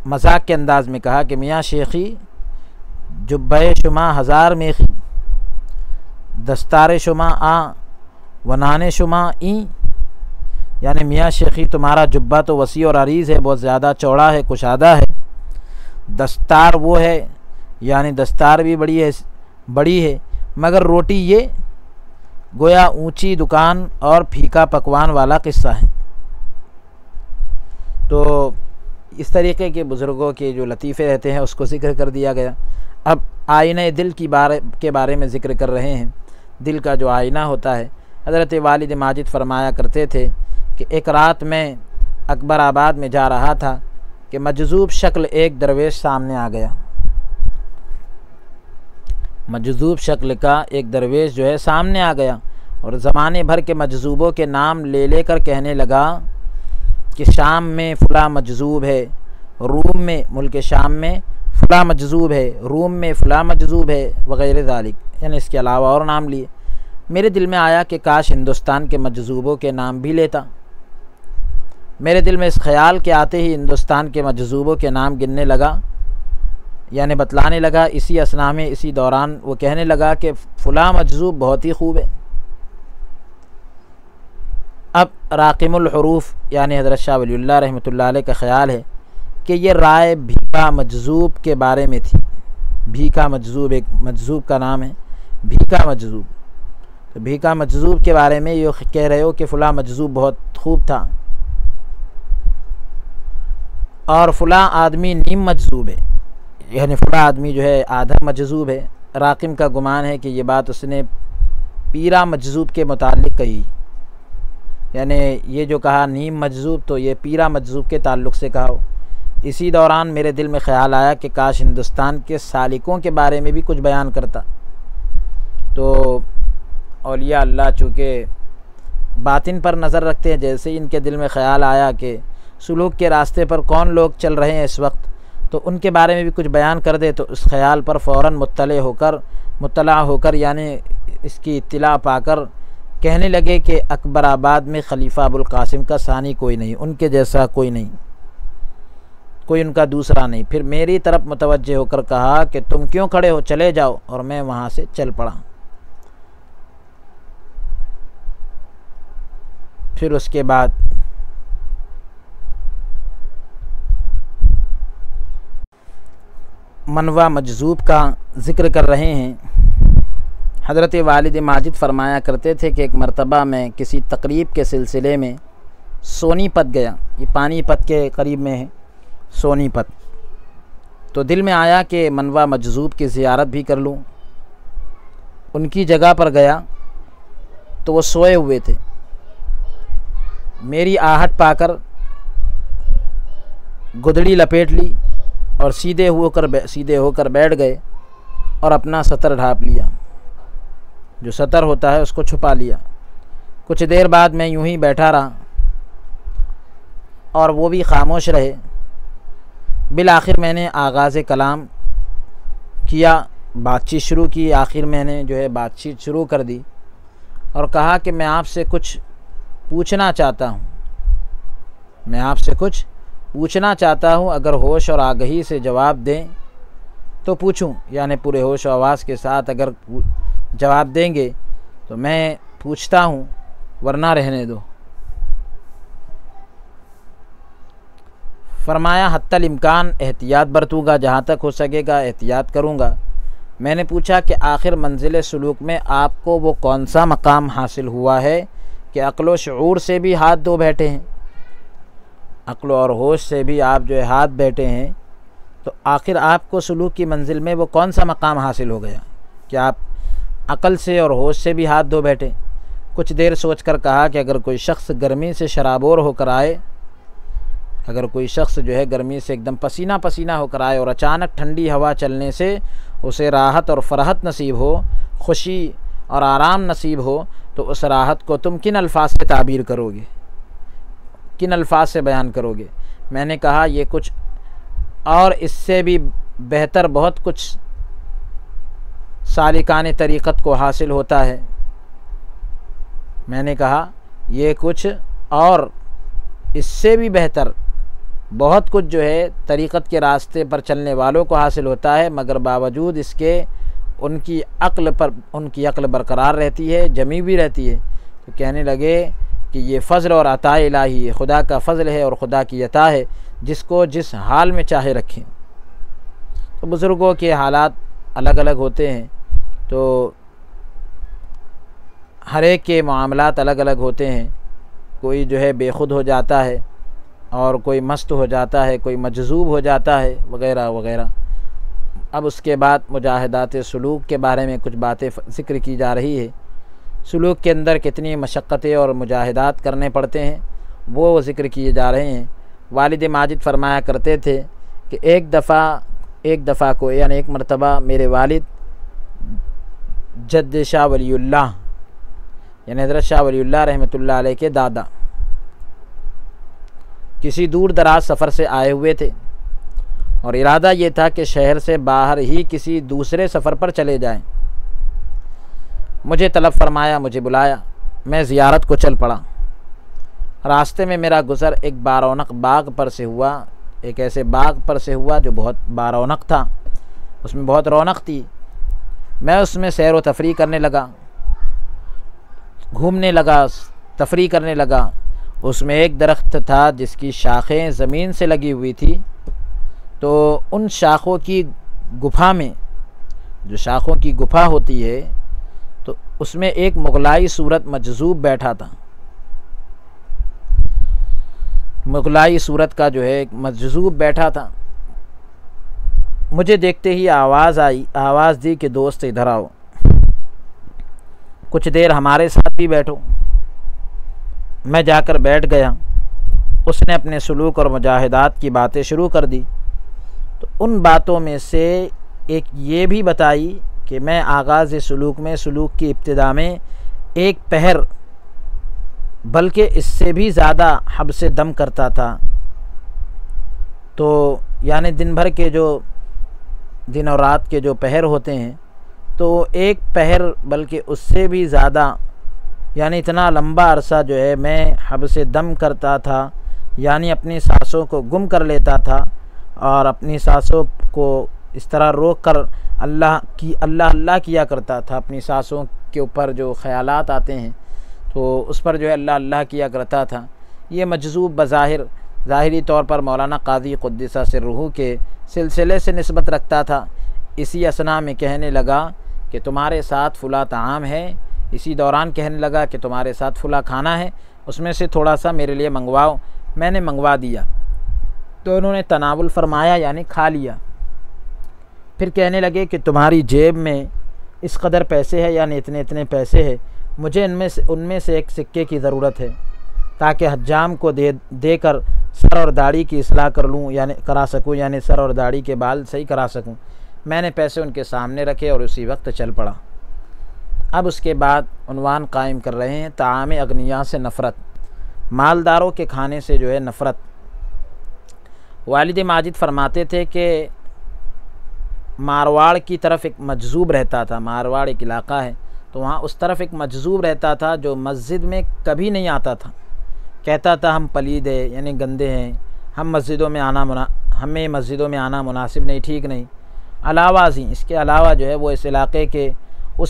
मजाक के अंदाज़ में कहा कि मियाँ शेखी जुब्बे शुमा हज़ार मेखी, दस्तार शुमा आ वनाने शुमा ई, यानी मियाँ शेखी तुम्हारा जुब्बा तो वसी और अरीज़ है, बहुत ज़्यादा चौड़ा है, कुशादा है। दस्तार वो है, यानी दस्तार भी बड़ी है, मगर रोटी ये गोया ऊंची दुकान और फीका पकवान वाला किस्सा है। तो इस तरीक़े के बुज़ुर्गों के जो लतीफ़े रहते हैं उसको ज़िक्र कर दिया गया। अब आईने दिल के बारे में ज़िक्र कर रहे हैं। दिल का जो आईना होता है, हज़रत वालिद माजिद फरमाया करते थे कि एक रात में अकबराबाद में जा रहा था कि मजज़ूब शक्ल एक दरवेश सामने आ गया। मजज़ूब शक्ल का एक दरवेश जो है सामने आ गया और ज़माने भर के मजज़ूबों के नाम ले लेकर कहने लगा कि शाम में फ़ुला मजज़ूब है, रूम में, मुल्क शाम में फ़ुला मजज़ूब है, रूम में फ़ुला मजज़ूब है, वग़ैरह ज़ालिक, यानी इसके अलावा और नाम लिए। मेरे दिल में आया कि काश हिंदुस्तान के मजज़ूबों के नाम भी लेता। मेरे दिल में इस ख़याल के आते ही हिंदुस्तान के मजज़ूबों के नाम गिनने लगा, यानी बतलाने लगा। इसी असना में, इसी दौरान वो कहने लगा कि फ़ुला मजज़ूब बहुत ही खूब है। अब राक़िमुल हुरूफ़ यानी हज़रत शाह वलीउल्लाह रहमतुल्लाह अलैह का ख़याल है कि ये राय भीका मजज़ूब के बारे में थी। भीका मजज़ूब एक मजज़ूब का नाम है, भीका मजज़ूब। तो भीका मजज़ूब के बारे में ये कह रहे हो कि फ़ुला मजज़ूब बहुत खूब था और फ़ुला आदमी नीम मजज़ूब है, यानी फ़ुला आदमी जो है आधा मजज़ूब है। राक़िम का गुमान है कि ये बात उसने पीरा मजज़ूब के मुताल्लिक़ कही, यानी ये जो कहा नीम मजज़ूब तो ये पीरा मजज़ूब के ताल्लुक़ से कहा हो। इसी दौरान मेरे दिल में ख़याल आया कि काश हिंदुस्तान के सालिकों के बारे में भी कुछ बयान करता। तो औलिया अल्लाह चूँकि बातिन पर नज़र रखते हैं, जैसे ही इनके दिल में ख़याल आया कि सुलूक के रास्ते पर कौन लोग चल रहे हैं इस वक्त, तो उनके बारे में भी कुछ बयान कर दे। तो उस ख़याल पर फ़ौरन मुत्तला होकर यानी इसकी इत्तिला पाकर कहने लगे कि अकबराबाद में खलीफा अबुल कासिम का सानी कोई नहीं, उनके जैसा कोई नहीं, कोई उनका दूसरा नहीं। फिर मेरी तरफ मुतवज्जे होकर कहा कि तुम क्यों खड़े हो, चले जाओ, और मैं वहाँ से चल पड़ा। फिर उसके बाद मनवा मजज़ूब का ज़िक्र कर रहे हैं। हज़रत वालिद माजिद फरमाया करते थे कि एक मरतबा मैं किसी तकरीब के सिलसिले में सोनीपत गया, ये पानीपत के करीब में है सोनीपत। तो दिल में आया कि मनवा मजज़ूब की ज़ियारत भी कर लूँ। उनकी जगह पर गया तो वो सोए हुए थे। मेरी आहट पाकर गुदड़ी लपेट ली और सीधे होकर बैठ गए और अपना सतर ढाँप लिया, जो सतर होता है उसको छुपा लिया। कुछ देर बाद मैं यूं ही बैठा रहा और वो भी खामोश रहे। बिल आखिर मैंने आगाज़ कलाम किया, बातचीत शुरू की। आखिर मैंने जो है बातचीत शुरू कर दी और कहा कि मैं आपसे कुछ पूछना चाहता हूँ, मैं आपसे कुछ पूछना चाहता हूँ, अगर होश और आगही से जवाब दें तो पूछूं, यानी पूरे होश और आवाज़ के साथ अगर जवाब देंगे तो मैं पूछता हूँ, वरना रहने दो। फरमाया हत्तल इम्कान एहतियात बरतूँगा, जहाँ तक हो सकेगा एहतियात करूँगा। मैंने पूछा कि आखिर मंजिल सलूक में आपको वो कौन सा मकाम हासिल हुआ है कि अक्ल व शऊर से भी हाथ धो बैठे हैं, अक्ल और होश से भी आप जो है हाथ बैठे हैं, तो आखिर आपको सलूक की मंजिल में वो कौन सा मकाम हासिल हो गया कि आप अक्ल से और होश से भी हाथ धो बैठे। कुछ देर सोचकर कहा कि अगर कोई शख्स गर्मी से शराबोर होकर आए, अगर कोई शख्स जो है गर्मी से एकदम पसीना पसीना होकर आए और अचानक ठंडी हवा चलने से उसे राहत और फराहत नसीब हो, खुशी और आराम नसीब हो, तो उस राहत को तुम किन अल्फाज से ताबीर करोगे, किन अल्फाज से बयान करोगे। मैंने कहा ये कुछ और इससे भी बेहतर बहुत कुछ सालिकान तरीक़त को हासिल होता है। मैंने कहा ये कुछ और इससे भी बेहतर बहुत कुछ जो है तरीक़त के रास्ते पर चलने वालों को हासिल होता है, मगर बावजूद इसके उनकी अक्ल बरकरार रहती है, जमी भी रहती है। तो कहने लगे कि ये फ़ज़ल और अता इलाही है, खुदा का फ़ज़ल है और खुदा की अता है, जिसको जिस हाल में चाहे रखें। तो बुज़ुर्गों के हालात अलग अलग होते हैं, तो हर एक के मामलात अलग अलग होते हैं। कोई जो है बेखुद हो जाता है और कोई मस्त हो जाता है, कोई मजज़ूब हो जाता है, वग़ैरह वग़ैरह। अब उसके बाद मुजाहिदात सलूक के बारे में कुछ बातें ज़िक्र की जा रही है। सलूक के अंदर कितनी मशक्क़तें और मुजाहिदात करने पड़ते हैं वो ज़िक्र किए जा रहे हैं। वालिद माजिद फरमाया करते थे कि एक दफ़ा को यानी एक मरतबा मेरे वालिद जद्द शाह वलीउल्लाह यानी हज़रत शाह वलीउल्लाह रहमतुल्लाह अलैह के दादा किसी दूर दराज सफ़र से आए हुए थे और इरादा ये था कि शहर से बाहर ही किसी दूसरे सफ़र पर चले जाएं। मुझे तलब फरमाया, मुझे बुलाया, मैं ज़ियारत को चल पड़ा। रास्ते में मेरा गुज़र एक बारौनक बाग पर से हुआ, एक ऐसे बाग पर से हुआ जो बहुत बारौनक था, उसमें बहुत रौनक थी। मैं उसमें सैर व तफरी करने लगा, घूमने लगा, तफरी करने लगा। उसमें एक दरख्त था जिसकी शाखें ज़मीन से लगी हुई थी, तो उन शाखों की गुफ़ा में, जो शाखों की गुफ़ा होती है, तो उसमें एक मुगलाई सूरत मजज़ूब बैठा था। मुगलाई सूरत का जो है मजज़ूब बैठा था। मुझे देखते ही आवाज़ आई, आवाज़ दी कि दोस्त इधर आओ, कुछ देर हमारे साथ भी बैठो। मैं जाकर बैठ गया। उसने अपने सलूक और मुजाहिदात की बातें शुरू कर दी। तो उन बातों में से एक ये भी बताई कि मैं आगाज़ सलूक में, सलूक की इब्तिदा में एक पहर बल्कि इससे भी ज़्यादा हब्से दम करता था। तो यानी दिन भर के जो दिन और रात के जो पहर होते हैं, तो एक पहर बल्कि उससे भी ज़्यादा, यानी इतना लंबा अरसा जो है मैं हब्से दम करता था, यानी अपनी सांसों को गुम कर लेता था और अपनी सांसों को इस तरह रोक कर अल्लाह अल्लाह किया करता था। अपनी सांसों के ऊपर जो ख़यालात आते हैं तो उस पर जो है अल्लाह अल्लाह किया करता था। ये मजज़ूब बज़ाहिर ज़ाहिरी तौर पर मौलाना क़ाज़ी क़ुद्दस सिर्रुहु के सिलसिले से निस्बत रखता था। इसी असना में कहने लगा कि तुम्हारे साथ फ़ुला ताम है, इसी दौरान कहने लगा कि तुम्हारे साथ फ़ुला खाना है, उसमें से थोड़ा सा मेरे लिए मंगवाओ। मैंने मंगवा दिया तो उन्होंने तनावुल फरमाया, यानी खा लिया। फिर कहने लगे कि तुम्हारी जेब में इस कदर पैसे हैं, यानी इतने इतने पैसे हैं, मुझे उनमें से एक सिक्के की ज़रूरत है ताकि हज्जाम को देकर सर और दाढ़ी की इस्लाह करा सकूँ, यानी सर और दाढ़ी के बाल सही करा सकूँ। मैंने पैसे उनके सामने रखे और उसी वक्त चल पड़ा। अब उसके बाद उन्वान कायम कर रहे हैं ताआम अगनिया से नफ़रत, मालदारों के खाने से जो है नफ़रत। वालिद माजिद फरमाते थे कि मारवाड़ की तरफ एक मजज़ूब रहता था, मारवाड़ एक इलाक़ा है, तो वहाँ उस तरफ एक मजज़ूब रहता था जो मस्जिद में कभी नहीं आता था। कहता था हम पलीद है यानी गंदे हैं, हमें मस्जिदों में आना मुनासिब नहीं, ठीक नहीं। अलावा इसके अलावा जो है वो उस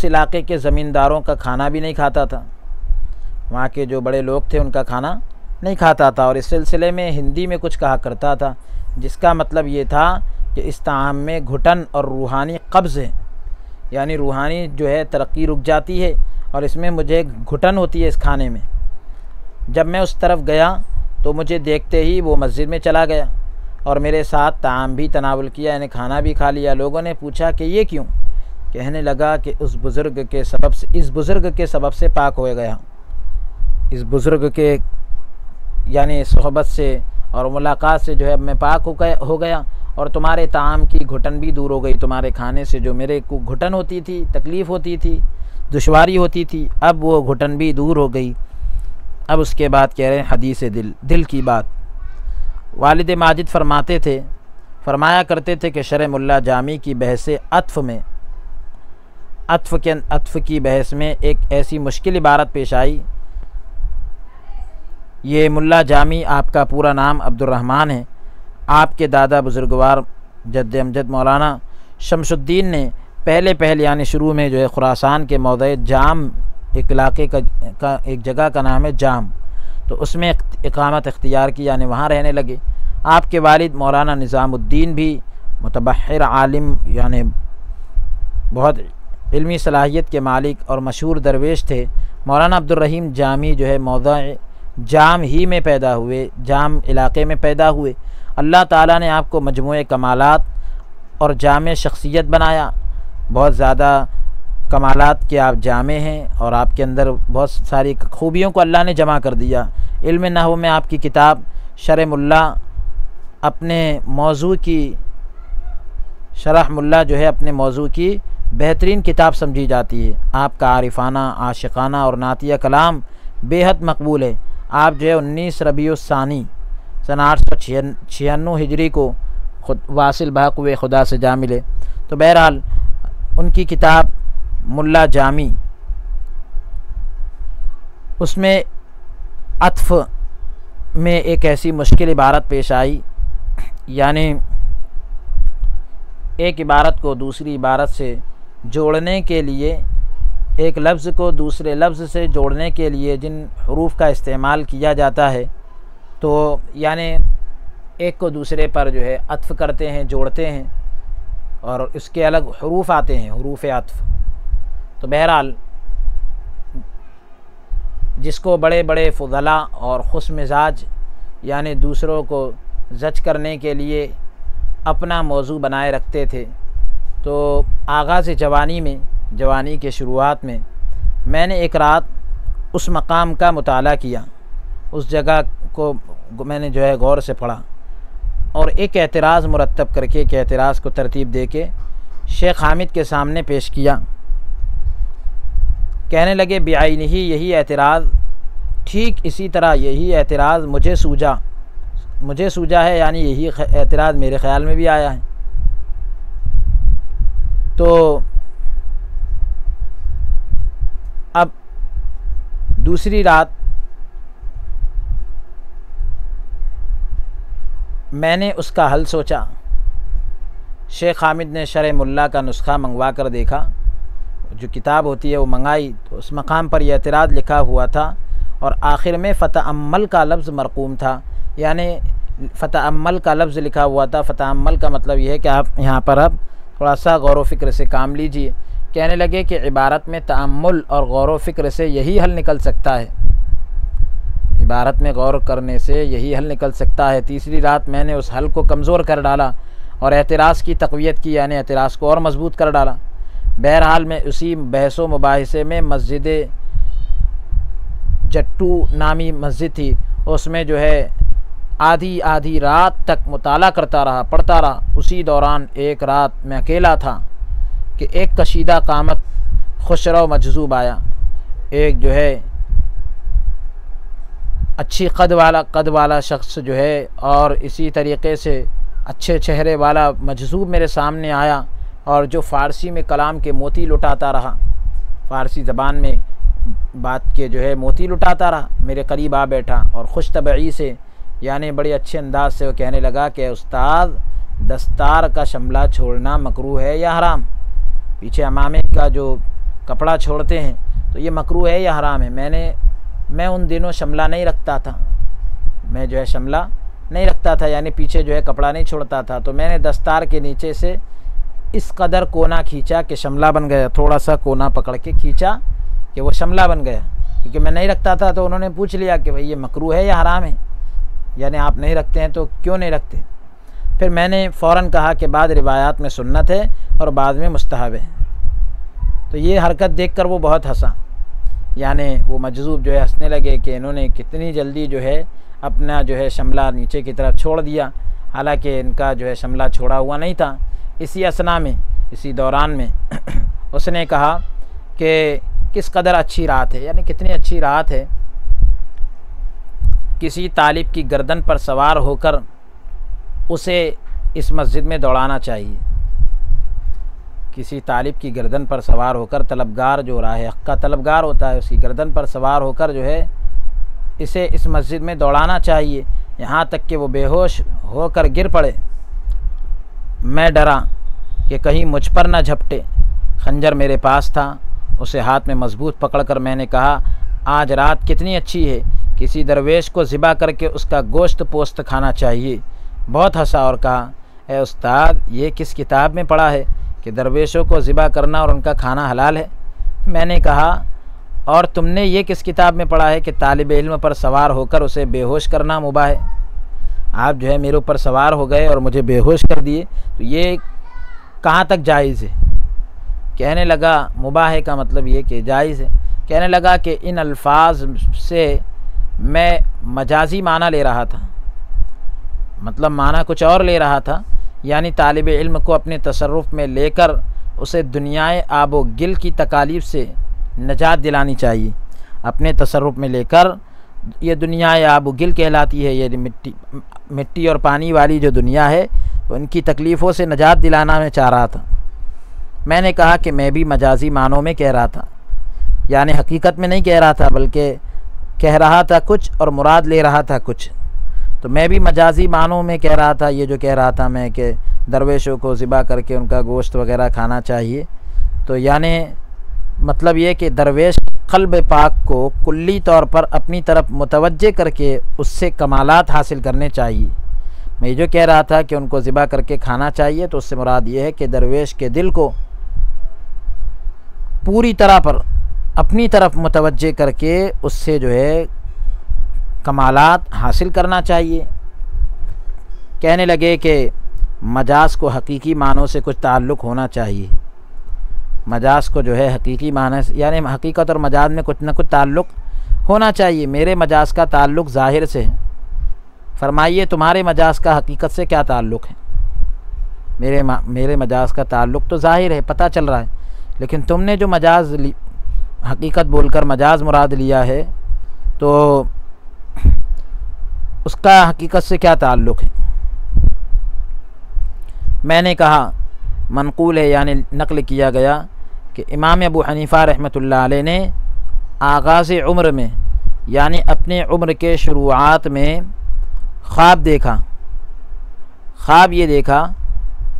इलाक़े के ज़मींदारों का खाना भी नहीं खाता था, वहाँ के जो बड़े लोग थे उनका खाना नहीं खाता था। और इस सिलसिले में हिंदी में कुछ कहा करता था, जिसका मतलब ये था कि इस ताम में घुटन और रूहानी कब्ज़ है, यानी रूहानी जो है तरक्की रुक जाती है और इसमें मुझे घुटन होती है इस खाने में। जब मैं उस तरफ गया तो मुझे देखते ही वो मस्जिद में चला गया और मेरे साथ ताम भी तनावुल किया, यानी खाना भी खा लिया। लोगों ने पूछा कि ये क्यों? कहने लगा कि इस बुज़ुर्ग के सबब से पाक हो गया, इस बुज़ुर्ग के यानी सोहबत से और मुलाकात से जो है मैं पाक हो गया और तुम्हारे ताम की घुटन भी दूर हो गई। तुम्हारे खाने से जो मेरे को घुटन होती थी, तकलीफ़ होती थी, दुश्वारी होती थी, अब वो घुटन भी दूर हो गई। अब उसके बाद कह रहे हैं हदीस दिल की बात। वालिद माजिद फरमाया करते थे कि शरह मुल्ला जामी की बहस अत्फ़ की बहस में एक ऐसी मुश्किल इबारत पेश आई। ये मुल्ला जामी आपका पूरा नाम अब्दुर्रहमान है। आपके दादा बुज़ुर्गवार जद्द अमजद मौलाना शमशुद्दीन ने पहले यानी शुरू में जो है खुरासान के मौदे जाम एक इलाके का एक जगह का नाम है जाम, तो उसमें इकामत इख्तियार की, यानी वहाँ रहने लगे। आपके वालिद मौलाना निज़ामुद्दीन भी मुतबहर आलिम यानी बहुत इल्मी सलाहियत के मालिक और मशहूर दरवेश थे। मौलाना अब्दुर्रहीम जामी जो है मौदा जाम ही में पैदा हुए, जाम इलाक़े में पैदा हुए। अल्लाह ताला ने आपको मजमूए कमालात और जामे शख्सियत बनाया, बहुत ज़्यादा कमालात के आप जामे हैं और आपके अंदर बहुत सारी खूबियों को अल्लाह ने जमा कर दिया। इल्म नहव में आपकी किताब शरह मुल्ला अपने मौजू की शरह मुल्ला जो है अपने मौजू की बेहतरीन किताब समझी जाती है। आपका आरिफाना, आशिकाना और नातिया कलाम बेहद मकबूल है। आप जो है 19 रबीउस्सानी सन 896 हिजरी को खुद वासिल भाक हुए, खुदा से जा मिले। तो बहरहाल उनकी किताब मुल्ला जामी, उसमें अत्फ़ में एक ऐसी मुश्किल इबारत पेश आई, यानी एक इबारत को दूसरी इबारत से जोड़ने के लिए, एक लफ्ज़ को दूसरे लफ्ज़ से जोड़ने के लिए जिन हरूफ का इस्तेमाल किया जाता है, तो यानी एक को दूसरे पर जो है अत्फ़ करते हैं, जोड़ते हैं और इसके अलग हरूफ आते हैं, हरूफ अत्फ़। तो बहरहाल जिसको बड़े बड़े फ़ुज़ला और खुश मिजाज यानी दूसरों को जज करने के लिए अपना मौजू बनाए रखते थे, तो आगाज़ जवानी के शुरुआत में मैंने एक रात उस मकाम का मुताला किया, उस जगह को मैंने जो है गौर से पढ़ा और एक एतराज़ मुरतब करके, एक एतराज़ को तरतीब दे के शेख हामिद के सामने पेश किया। कहने लगे बेआइनिही यही एतराज़, ठीक इसी तरह यही एतराज़ मुझे सूझा है, यानी यही एतराज़ मेरे ख़्याल में भी आया है। तो अब दूसरी रात मैंने उसका हल सोचा। शेख हामिद ने शरह मुल्ला का नुस्खा मंगवा कर देखा, जो किताब होती है वो मंगाई, तो उस मकाम पर यह एतराज़ लिखा हुआ था और आखिर में फ़तअम्मल का लफ्ज़ मरकूम था, यानी फ़तअम्मल का लफ्ज़ लिखा हुआ था। फ़तअम्मल का मतलब यह है कि आप यहाँ पर अब थोड़ा सा गौर व फ़िक्र से काम लीजिए। कहने लगे कि इबारत में तअम्मुल और गौर व फ़िक्र से यही हल निकल सकता है, इबारत में गौर करने से यही हल निकल सकता है। तीसरी रात मैंने उस हल को कमज़ोर कर डाला और एतराज़ की तक़वियत की, यानी एतराज़ को और मज़बूत कर डाला। बहरहाल मैं उसी बहस व मुबाहिसे में मस्जिद जट्टू नामी मस्जिद थी, उसमें जो है आधी रात तक मुताला करता रहा, पढ़ता रहा। उसी दौरान एक रात मैं अकेला था कि एक कशीदा कामत खुशरो मजज़ूब आया। एक जो है अच्छी कद वाला शख्स जो है और इसी तरीक़े से अच्छे चेहरे वाला मजज़ूब मेरे सामने आया और जो फ़ारसी में कलाम के मोती लुटाता रहा, फ़ारसी ज़बान में बात के जो है मोती लुटाता रहा, मेरे करीब आ बैठा और खुश तबई से यानी बड़े अच्छे अंदाज से वो कहने लगा कि उस्ताद, दस्तार का शमला छोड़ना मकरूह है या हराम? पीछे अमामे का जो कपड़ा छोड़ते हैं तो ये मकरूह है या हराम है? मैं उन दिनों शमला नहीं रखता था, मैं जो है शमला नहीं रखता था, यानी पीछे जो है कपड़ा नहीं छोड़ता था। तो मैंने दस्तार के नीचे से इस कदर कोना खींचा कि शमला बन गया, थोड़ा सा कोना पकड़ के खींचा कि वो शमला बन गया, क्योंकि मैं नहीं रखता था। तो उन्होंने पूछ लिया कि भाई ये मकरूह है या हराम है, यानी आप नहीं रखते हैं तो क्यों नहीं रखते? फिर मैंने फ़ौरन कहा कि बाद रिवायात में सुन्नत है और बाद में मुस्तहब है। तो ये हरकत देखकर वो बहुत हंसा, यानी वो मजज़ूब जो है हंसने लगे कि इन्होंने कितनी जल्दी जो है अपना जो है शमला नीचे की तरफ छोड़ दिया, हालांकि इनका जो है शमला छोड़ा हुआ नहीं था। इसी असना में, इसी दौरान में उसने कहा कि किस कदर अच्छी रात है, यानी कितनी अच्छी रात है, किसी तालिब की गर्दन पर सवार होकर उसे इस मस्जिद में दौड़ाना चाहिए। किसी तालिब की गर्दन पर सवार होकर, तलबगार जो राह हक़ का तलबगार होता है, उसकी गर्दन पर सवार होकर जो है इसे इस मस्जिद में दौड़ाना चाहिए, यहाँ तक कि वो बेहोश होकर गिर पड़े। मैं डरा कि कहीं मुझ पर न झपटे। खंजर मेरे पास था, उसे हाथ में मजबूत पकड़कर मैंने कहा, आज रात कितनी अच्छी है, किसी दरवेश को ज़िबा करके उसका गोश्त पोस्त खाना चाहिए। बहुत हंसा और कहा, ए उस्ताद, ये किस किताब में पढ़ा है कि दरवेशों को ज़िबा करना और उनका खाना हलाल है? मैंने कहा, और तुमने ये किस किताब में पढ़ा है कि तालिब इल्म पर सवार होकर उसे बेहोश करना मुबाह है? आप जो है मेरे ऊपर सवार हो गए और मुझे बेहोश कर दिए, तो ये कहाँ तक जायज़ है? कहने लगा, मुबाह है का मतलब ये कि जायज़ है। कहने लगा कि इन अल्फाज से मैं मजाजी माना ले रहा था, मतलब माना कुछ और ले रहा था, यानी तालिब इल्म को अपने तसर्रुफ़ में लेकर उसे दुनियाए आबो गिल की तकालीफ से नजात दिलानी चाहिए। अपने तसर्रुफ़ में लेकर, ये दुनियाए आबो गिल कहलाती है, ये मिट्टी और पानी वाली जो दुनिया है, उनकी तकलीफ़ों से नजात दिलाना मैं चाह रहा था। मैंने कहा कि मैं भी मजाजी मानों में कह रहा था, यानी हकीकत में नहीं कह रहा था, बल्कि कह रहा था कुछ और मुराद ले रहा था कुछ। तो मैं भी मजाजी मानों में कह रहा था, ये जो कह रहा था मैं कि दरवेशों को ज़िबा करके उनका गोश्त वग़ैरह खाना चाहिए। तो यानी मतलब ये कि दरवेश क़ल्ब पाक को कुल्ली तौर पर अपनी तरफ मुतवज्जे करके उससे कमालात हासिल करने चाहिए। मैं जो कह रहा था कि उनको ज़िबा करके खाना चाहिए, तो उससे मुराद ये है कि दरवेश के दिल को पूरी तरह पर अपनी तरफ मुतवज्जे करके उससे जो है कमालात हासिल करना चाहिए। कहने लगे कि मजाज को हकीकी मानों से कुछ ताल्लुक़ होना चाहिए। मजाज को जो है हकीकी माने यानी हकीकत और मजाज में कुछ न कुछ ताल्लुक़ होना चाहिए। मेरे मजाज का ताल्लुक़ ज़ाहिर से है, फरमाइए तुम्हारे मजाज का हकीकत से क्या ताल्लुक़ है? मेरे मजाज का ताल्लुक़ तो ज़ाहिर है, पता चल रहा है, लेकिन तुमने जो मजाज हकीकत बोलकर मजाज मुराद लिया है, तो उसका हकीकत से क्या ताल्लुक़ है? मैंने कहा, मनक़ूल है, यानी नक़ल किया गया कि इमाम अबू हनीफ़ा रहमतुल्लाह अलैह ने आगाज़ उम्र में, यानी अपने उम्र के शुरुआत में ख्वाब देखा। ख्वाब ये देखा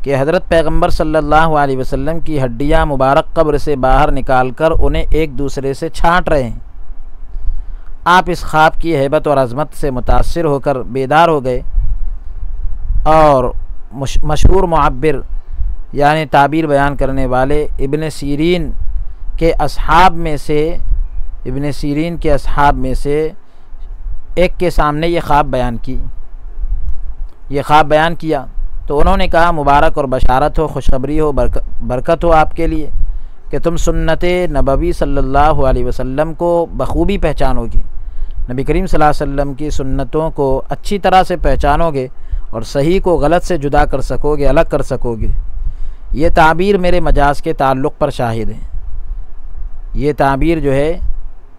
कि हज़रत पैगम्बर सल्लल्लाहु अलैहि वसल्लम की हड्डियाँ मुबारक कब्र से बाहर निकालकर उन्हें एक दूसरे से छाँट रहे हैं। आप इस ख्वाब की हैबत और अज़मत से मुतासिर होकर बेदार हो गए और मशहूर मुअब्बिर यानी ताबीर बयान करने वाले इब्न सीरीन के असहाब में से एक के सामने ये ख्वाब बयान किया। तो उन्होंने कहा, मुबारक और बशारत हो, खुशखबरी हो, बरकत हो आपके लिए कि तुम सुन्नत नबवी सल्लल्लाहु अलैहि वसल्लम को बखूबी पहचानोगे, नबी करीम सल्लल्लाहु अलैहि वसल्लम की सुन्नतों को अच्छी तरह से पहचानोगे और सही को गलत से जुदा कर सकोगे, अलग कर सकोगे। ये ताबीर मेरे मजाज के ताल्लुक़ पर शाहिद है। ये ताबीर जो है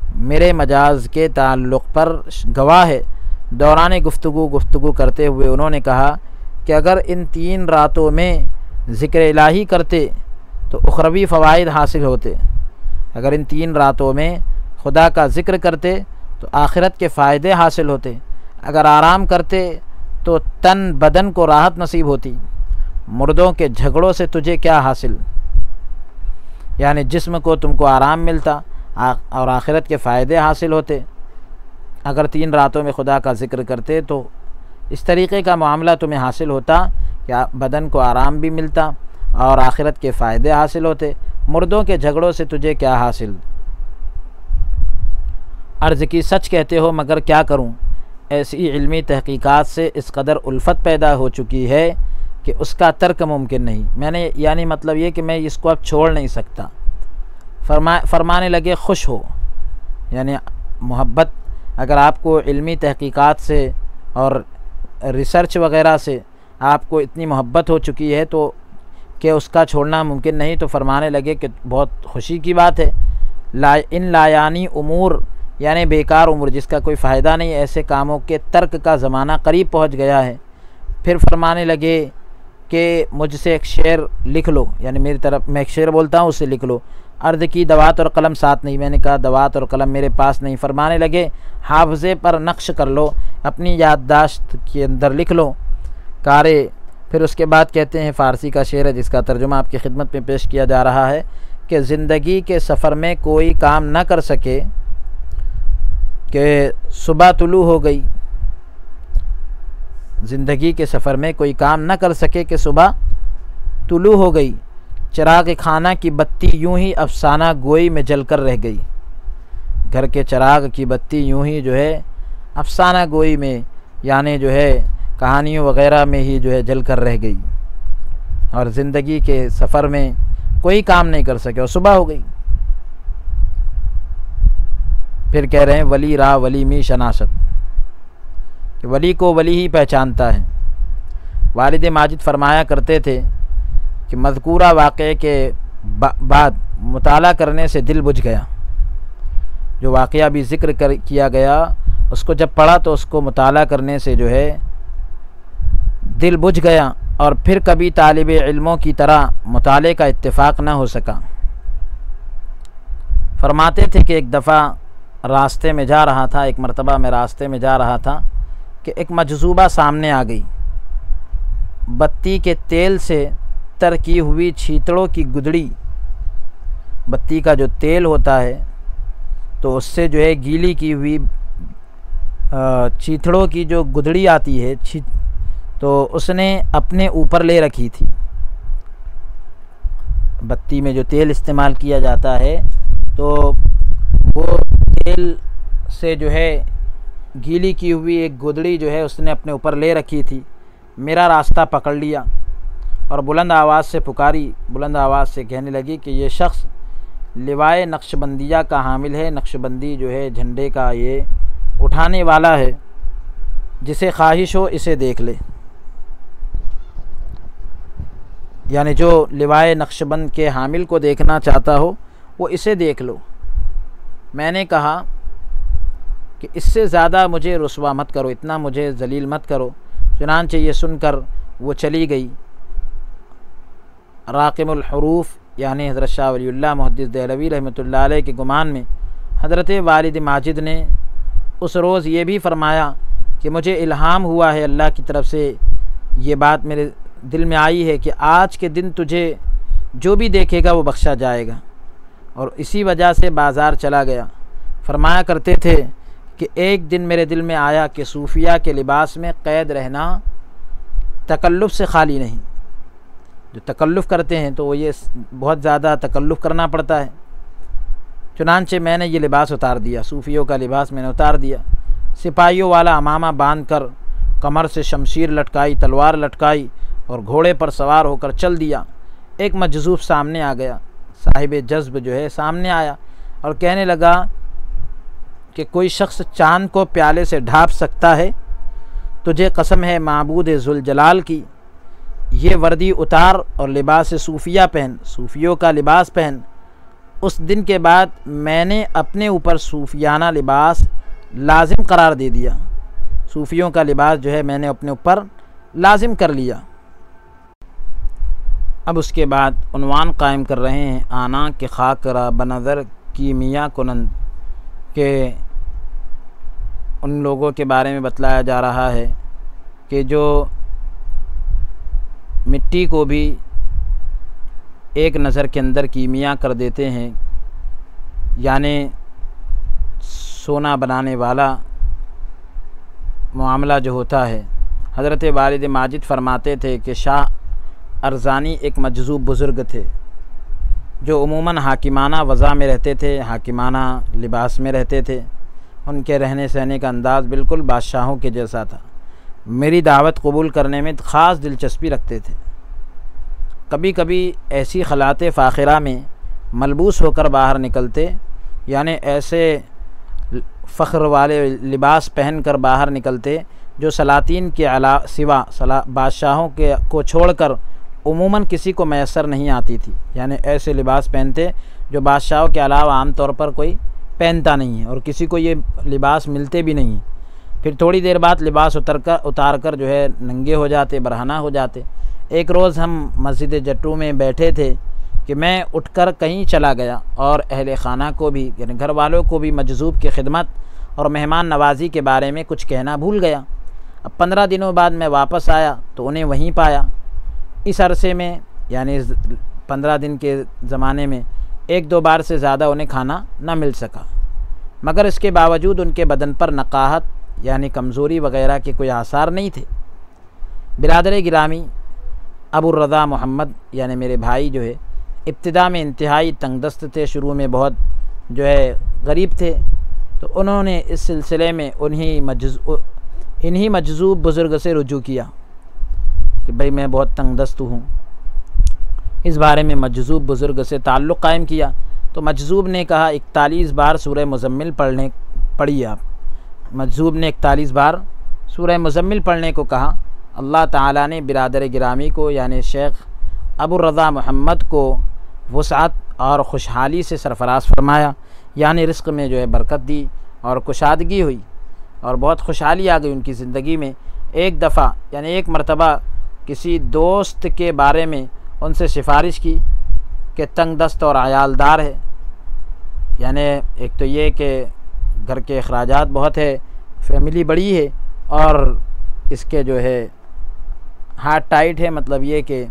मेरे मजाज के ताल्लुक़ पर गवाह है। दौरान गुफ्तगू करते हुए उन्होंने कहा कि अगर इन 3 रातों में ज़िक्र इलाही करते तो उखरवी फ़वाइद हासिल होते। अगर इन 3 रातों में खुदा का ज़िक्र करते तो आखिरत के फ़ायदे हासिल होते। अगर आराम करते तो तन बदन को राहत नसीब होती। मुर्दों के झगड़ों से तुझे क्या हासिल, यानी जिस्म को तुमको आराम मिलता और आखिरत के फ़ायदे हासिल होते। अगर 3 रातों में खुदा का ज़िक्र करते तो इस तरीक़े का मामला तुम्हें हासिल होता कि बदन को आराम भी मिलता और आखिरत के फ़ायदे हासिल होते। मुर्दों के झगड़ों से तुझे क्या हासिल। अर्ज़ की सच कहते हो, मगर क्या करूं, ऐसी इल्मी तहक़ीक़ात से इस कदर उल्फ़त पैदा हो चुकी है कि उसका तर्क मुमकिन नहीं। मैंने यानी मतलब ये कि मैं इसको अब छोड़ नहीं सकता। फरमाने लगे खुश हो, यानी मोहब्बत अगर आपको इल्मी तहक़ीक़ात से और रिसर्च वग़ैरह से आपको इतनी मोहब्बत हो चुकी है तो कि उसका छोड़ना मुमकिन नहीं, तो फरमाने लगे कि बहुत खुशी की बात है। इन लायानी उमूर यानी बेकार उम्र जिसका कोई फ़ायदा नहीं, ऐसे कामों के तर्क का ज़माना करीब पहुंच गया है। फिर फरमाने लगे कि मुझसे एक शेर लिख लो, यानी मेरी तरफ मैं एक शेर बोलता हूँ उसे लिख लो। अर्ज़ की दवात और कलम साथ नहीं। मैंने कहा दवात और कलम मेरे पास नहीं। फरमाने लगे हाफ़ज़े पर नक्श कर लो, अपनी याददाश्त के अंदर लिख लो कारे। फिर उसके बाद कहते हैं, फ़ारसी का शेर है जिसका तर्जुमा आपकी खिदमत में पेश किया जा रहा है कि ज़िंदगी के सफ़र में कोई काम न कर सके कि सुबह तुलू हो गई। ज़िंदगी के सफ़र में कोई काम न कर सके कि सुबह तुलू हो गई। चिराग खाना की बत्ती यूं ही अफसाना गोई में जलकर रह गई। घर के चिराग की बत्ती यूं ही जो है अफसाना गोई में, यानी जो है कहानियों वग़ैरह में ही जो है जलकर रह गई। और ज़िंदगी के सफ़र में कोई काम नहीं कर सके और सुबह हो गई। फिर कह रहे हैं वली रा वली मी शनासत, कि वली को वली ही पहचानता है। वालिद माजिद फरमाया करते थे कि मज़कूरा वाक़े के बाद मुताला करने से दिल बुझ गया। जो वाक़या भी ज़िक्र किया गया उसको जब पढ़ा तो उसको मुताला करने से जो है दिल बुझ गया और फिर कभी तालिब इल्मों की तरह मुताले का इत्तेफाक न हो सका। फरमाते थे कि एक दफ़ा रास्ते में जा रहा था, एक मरतबा मैं रास्ते में जा रहा था कि एक मजज़ूबा सामने आ गई। बत्ती के तेल से तर की हुई छीतड़ों की गुदड़ी, बत्ती का जो तेल होता है तो उससे जो है गीली की हुई चीथड़ों की जो गुदड़ी आती है तो उसने अपने ऊपर ले रखी थी। बत्ती में जो तेल इस्तेमाल किया जाता है तो वो तेल से जो है गीली की हुई एक गुदड़ी जो है उसने अपने ऊपर ले रखी थी। मेरा रास्ता पकड़ लिया और बुलंद आवाज़ से पुकारी, बुलंद आवाज़ से कहने लगी कि ये शख्स लिवाए नक्शबंदिया का हामिल है। नक्शबंदी जो है झंडे का ये उठाने वाला है, जिसे ख्वाहिश हो इसे देख ले। यानी जो लिवाए नक्शबंद के हामिल को देखना चाहता हो वो इसे देख लो। मैंने कहा कि इससे ज़्यादा मुझे रुसवा मत करो, इतना मुझे जलील मत करो। चुनांचे ये सुनकर वो चली गई। राक़िमुल हुरूफ यानी हज़रत शाह वलीउल्लाह मुहद्दिस देहलवी रहमतुल्लाह अलैह के गुमान में हज़रत वालिद माजिद ने उस रोज़ ये भी फ़रमाया कि मुझे इल्हाम हुआ है, अल्लाह की तरफ से ये बात मेरे दिल में आई है कि आज के दिन तुझे जो भी देखेगा वो बख्शा जाएगा। और इसी वजह से बाज़ार चला गया। फरमाया करते थे कि एक दिन मेरे दिल में आया कि सूफिया के लिबास में क़ैद रहना तकल्लुफ़ से खाली नहीं। जो तकल्लुफ़ करते हैं तो वो ये बहुत ज़्यादा तकल्लुफ़ करना पड़ता है। चुनांचे मैंने ये लिबास उतार दिया, सूफियों का लिबास मैंने उतार दिया। सिपाहियों वाला अमामा बांध कर कमर से शमशीर लटकाई, तलवार लटकाई और घोड़े पर सवार होकर चल दिया। एक मजज़ूब सामने आ गया, साहिब जज्ब जो है सामने आया और कहने लगा कि कोई शख्स चाँद को प्याले से ढाँप सकता है? तुझे कसम है माबूद ज़ुल जलाल की, ये वर्दी उतार और लिबास सूफिया पहन, सूफियों का लिबास पहन उस दिन के बाद मैंने अपने ऊपर सूफियाना लिबास लाजिम करार दे दिया। सूफियों का लिबास जो है मैंने अपने ऊपर लाजिम कर लिया। अब उसके बाद उन्वान कायम कर रहे हैं आना के खाकरा बनज़र की मियाँ कुनंद के उन लोगों के बारे में बतलाया जा रहा है कि जो मिट्टी को भी एक नज़र के अंदर कीमिया कर देते हैं, यानी सोना बनाने वाला मामला जो होता है। हज़रत वालिद माजिद फरमाते थे कि शाह अरज़ानी एक मजज़ूब बुज़ुर्ग थे जो उमूमन हाकिमाना वज़ा में रहते थे, हाकिमाना लिबास में रहते थे। उनके रहने सहने का अंदाज़ बिल्कुल बादशाहों के जैसा था। मेरी दावत कबूल करने में ख़ास दिलचस्पी रखते थे। कभी कभी ऐसी खलात फ़ाखिरा में मलबूस होकर बाहर निकलते, यानी ऐसे फ़ख्र वाले लिबास पहन कर बाहर निकलते जो सलातीन के सिवा बादशाहों के को छोड़कर उमूमन किसी को मैसर नहीं आती थी। यानी ऐसे लिबास पहनते जो बादशाहों के अलावा आम तौर पर कोई पहनता नहीं है और किसी को ये लिबास मिलते भी नहीं। फिर थोड़ी देर बाद लिबास उतार कर जो है नंगे हो जाते, बरहना हो जाते। एक रोज़ हम मस्जिद जट्टू में बैठे थे कि मैं उठकर कहीं चला गया और अहले खाना को भी, यानी घर वालों को भी मजज़ूब की खिदमत और मेहमान नवाज़ी के बारे में कुछ कहना भूल गया। अब 15 दिनों बाद मैं वापस आया तो उन्हें वहीं पाया। इस अरसे में यानी 15 दिन के ज़माने में 1-2 बार से ज़्यादा उन्हें खाना न मिल सका, मगर इसके बावजूद उनके बदन पर नकाहत यानी कमज़ोरी वग़ैरह के कोई आसार नहीं थे। बिरादर गिरामी अबू रज़ा मोहम्मद यानी मेरे भाई जो है इब्तिदा में इंतहाई तंगदस्त थे, शुरू में बहुत जो है गरीब थे। तो उन्होंने इस सिलसिले में इन्हीं मजज़ूब बुज़ुर्ग से रुजू किया कि भाई मैं बहुत तंगदस्त हूँ। इस बारे में मजज़ूब बुज़ुर्ग से ताल्लुक़ कायम किया तो मजज़ूब ने कहा 41 बार सूरह मुज़म्मिल पढ़िए आप। मजज़ूब ने 41 बार सूरह मुज़म्मिल पढ़ने को कहा। अल्लाह ताला ने बिरादर गिरामी को यानी शेख अबू रज़ा मोहम्मद को वुसअत और खुशहाली से सरफराज फरमाया, यानी रिज़्क़ में जो है बरकत दी और कुशादगी हुई और बहुत खुशहाली आ गई उनकी ज़िंदगी में। एक दफ़ा यानी एक मरतबा किसी दोस्त के बारे में उनसे सिफारिश की कि तंगदस्त और आयालदार है, यानी एक तो ये कि घर के अखराजात बहुत है, फैमिली बड़ी है और इसके जो है हाथ टाइट है, मतलब ये कि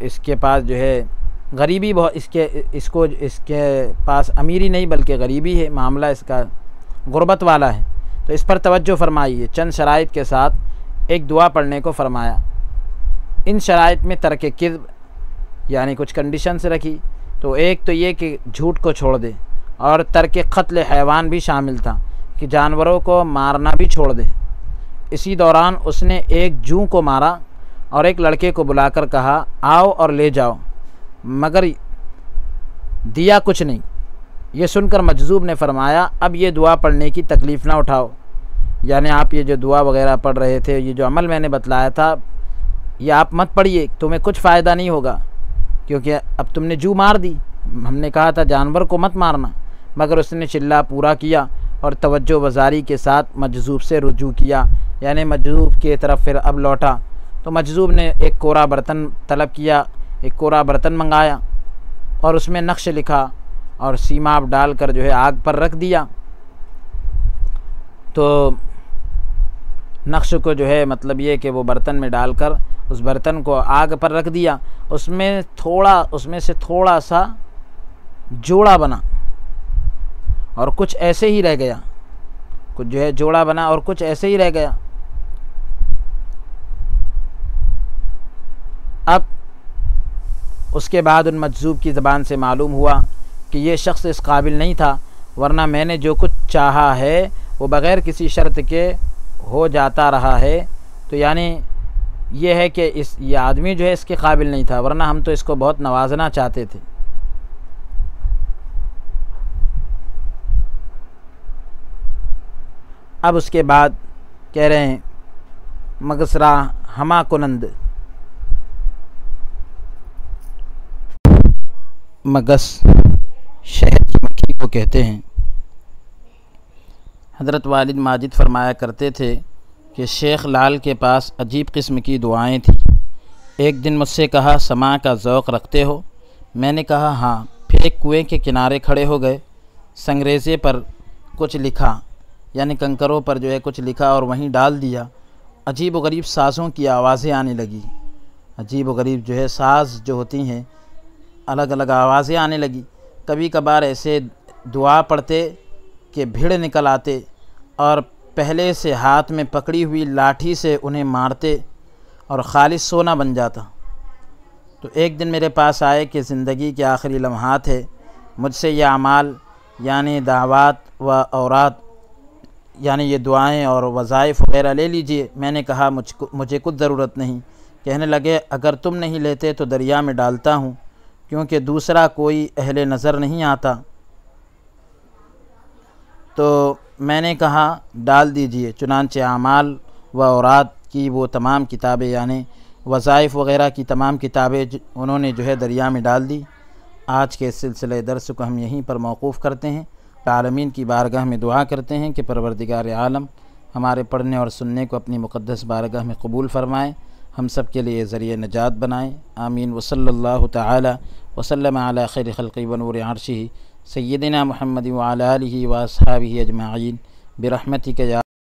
इसके पास जो है गरीबी बहुत, इसके पास अमीरी नहीं बल्कि गरीबी है, मामला इसका गुर्बत वाला है। तो इस पर तवज्जो फरमाइए। चंद शराइत के साथ एक दुआ पढ़ने को फ़रमाया। इन शराइत में तर्क किज़्ब यानी कुछ कंडीशंस रखी। तो एक तो ये कि झूठ को छोड़ दे और तर्क क़त्ल हैवान भी शामिल था कि जानवरों को मारना भी छोड़ दे। इसी दौरान उसने एक जूं को मारा और एक लड़के को बुलाकर कहा आओ और ले जाओ, मगर दिया कुछ नहीं। ये सुनकर मजज़ूब ने फरमाया अब ये दुआ पढ़ने की तकलीफ़ ना उठाओ, यानी आप ये जो दुआ वगैरह पढ़ रहे थे, ये जो अमल मैंने बतलाया था, ये आप मत पढ़िए, तुम्हें कुछ फ़ायदा नहीं होगा, क्योंकि अब तुमने जू मार दी। हमने कहा था जानवर को मत मारना, मगर उसने चिल्ला पूरा किया और तवज्जो वज़ारी के साथ मजज़ूब से रुजू किया, यानी मजज़ूब की तरफ फिर अब लौटा। तो मजज़ूब ने एक कोरा बर्तन तलब किया, एक कोरा बर्तन मंगाया और उसमें नक्श लिखा और सीमाप डाल कर जो है आग पर रख दिया। तो नक्श को जो है मतलब ये कि वो बर्तन में डालकर उस बर्तन को आग पर रख दिया। उसमें से थोड़ा सा जोड़ा बना और कुछ ऐसे ही रह गया, कुछ जो है जोड़ा बना और कुछ ऐसे ही रह गया। अब उसके बाद उन मजज़ूब की ज़बान से मालूम हुआ कि ये शख्स इस काबिल नहीं था, वरना मैंने जो कुछ चाहा है वो बग़ैर किसी शर्त के हो जाता रहा है। तो यानी ये है कि ये आदमी जो है इसके काबिल नहीं था, वरना हम तो इसको बहुत नवाजना चाहते थे। अब उसके बाद कह रहे हैं मगसरा हमा कुनंद, मगस शहद की मक्खी को कहते हैं। हज़रत वालिद माजिद फरमाया करते थे कि शेख लाल के पास अजीब किस्म की दुआएं थी। एक दिन मुझसे कहा, समा का ज़ौक़ रखते हो? मैंने कहा हाँ। फिर एक कुएं के किनारे खड़े हो गए, संगरेज़े पर कुछ लिखा, यानी कंकरों पर जो है कुछ लिखा और वहीं डाल दिया। अजीब व गरीब साज़ों की आवाज़ें आने लगी। अजीब व गरीब जो है साज़ जो होती हैं, अलग अलग आवाज़ें आने लगी। कभी कभार ऐसे दुआ पढ़ते कि भीड़ निकल आते और पहले से हाथ में पकड़ी हुई लाठी से उन्हें मारते और खालिस सोना बन जाता। तो एक दिन मेरे पास आए कि ज़िंदगी के आखिरी लम्हात है, मुझसे ये अमाल यानी दावत व औरात यानी ये दुआएं और वज़ाइफ वगैरह ले लीजिए। मैंने कहा मुझे कुछ ज़रूरत नहीं। कहने लगे, अगर तुम नहीं लेते तो दरिया में डालता हूँ, क्योंकि दूसरा कोई अहले नज़र नहीं आता। तो मैंने कहा डाल दीजिए। चुनांचे अमाल व औरात की वो तमाम किताबें यानी वज़ाइफ वगैरह की तमाम किताबें उन्होंने जो है दरिया में डाल दी। आज के सिलसिले दर्स को हम यहीं पर मौकूफ़ करते हैं। आलमीन की बारगाह में दुआ करते हैं कि परवरदिगार आलम हमारे पढ़ने और सुनने को अपनी मुक़द्दस बारगाह में कबूल फ़रमाएँ, हम सब के लिए ज़रिए नजात बनाएँ। आमीन। वसल्लल्लाहु तआला वसल्लम अला खैरि खल्क़ि व नूरि अर्शिही सय्यिदिना मुहम्मद व अला आलिहि व अस्हाबिहि अजमाइन बिरहमतिक या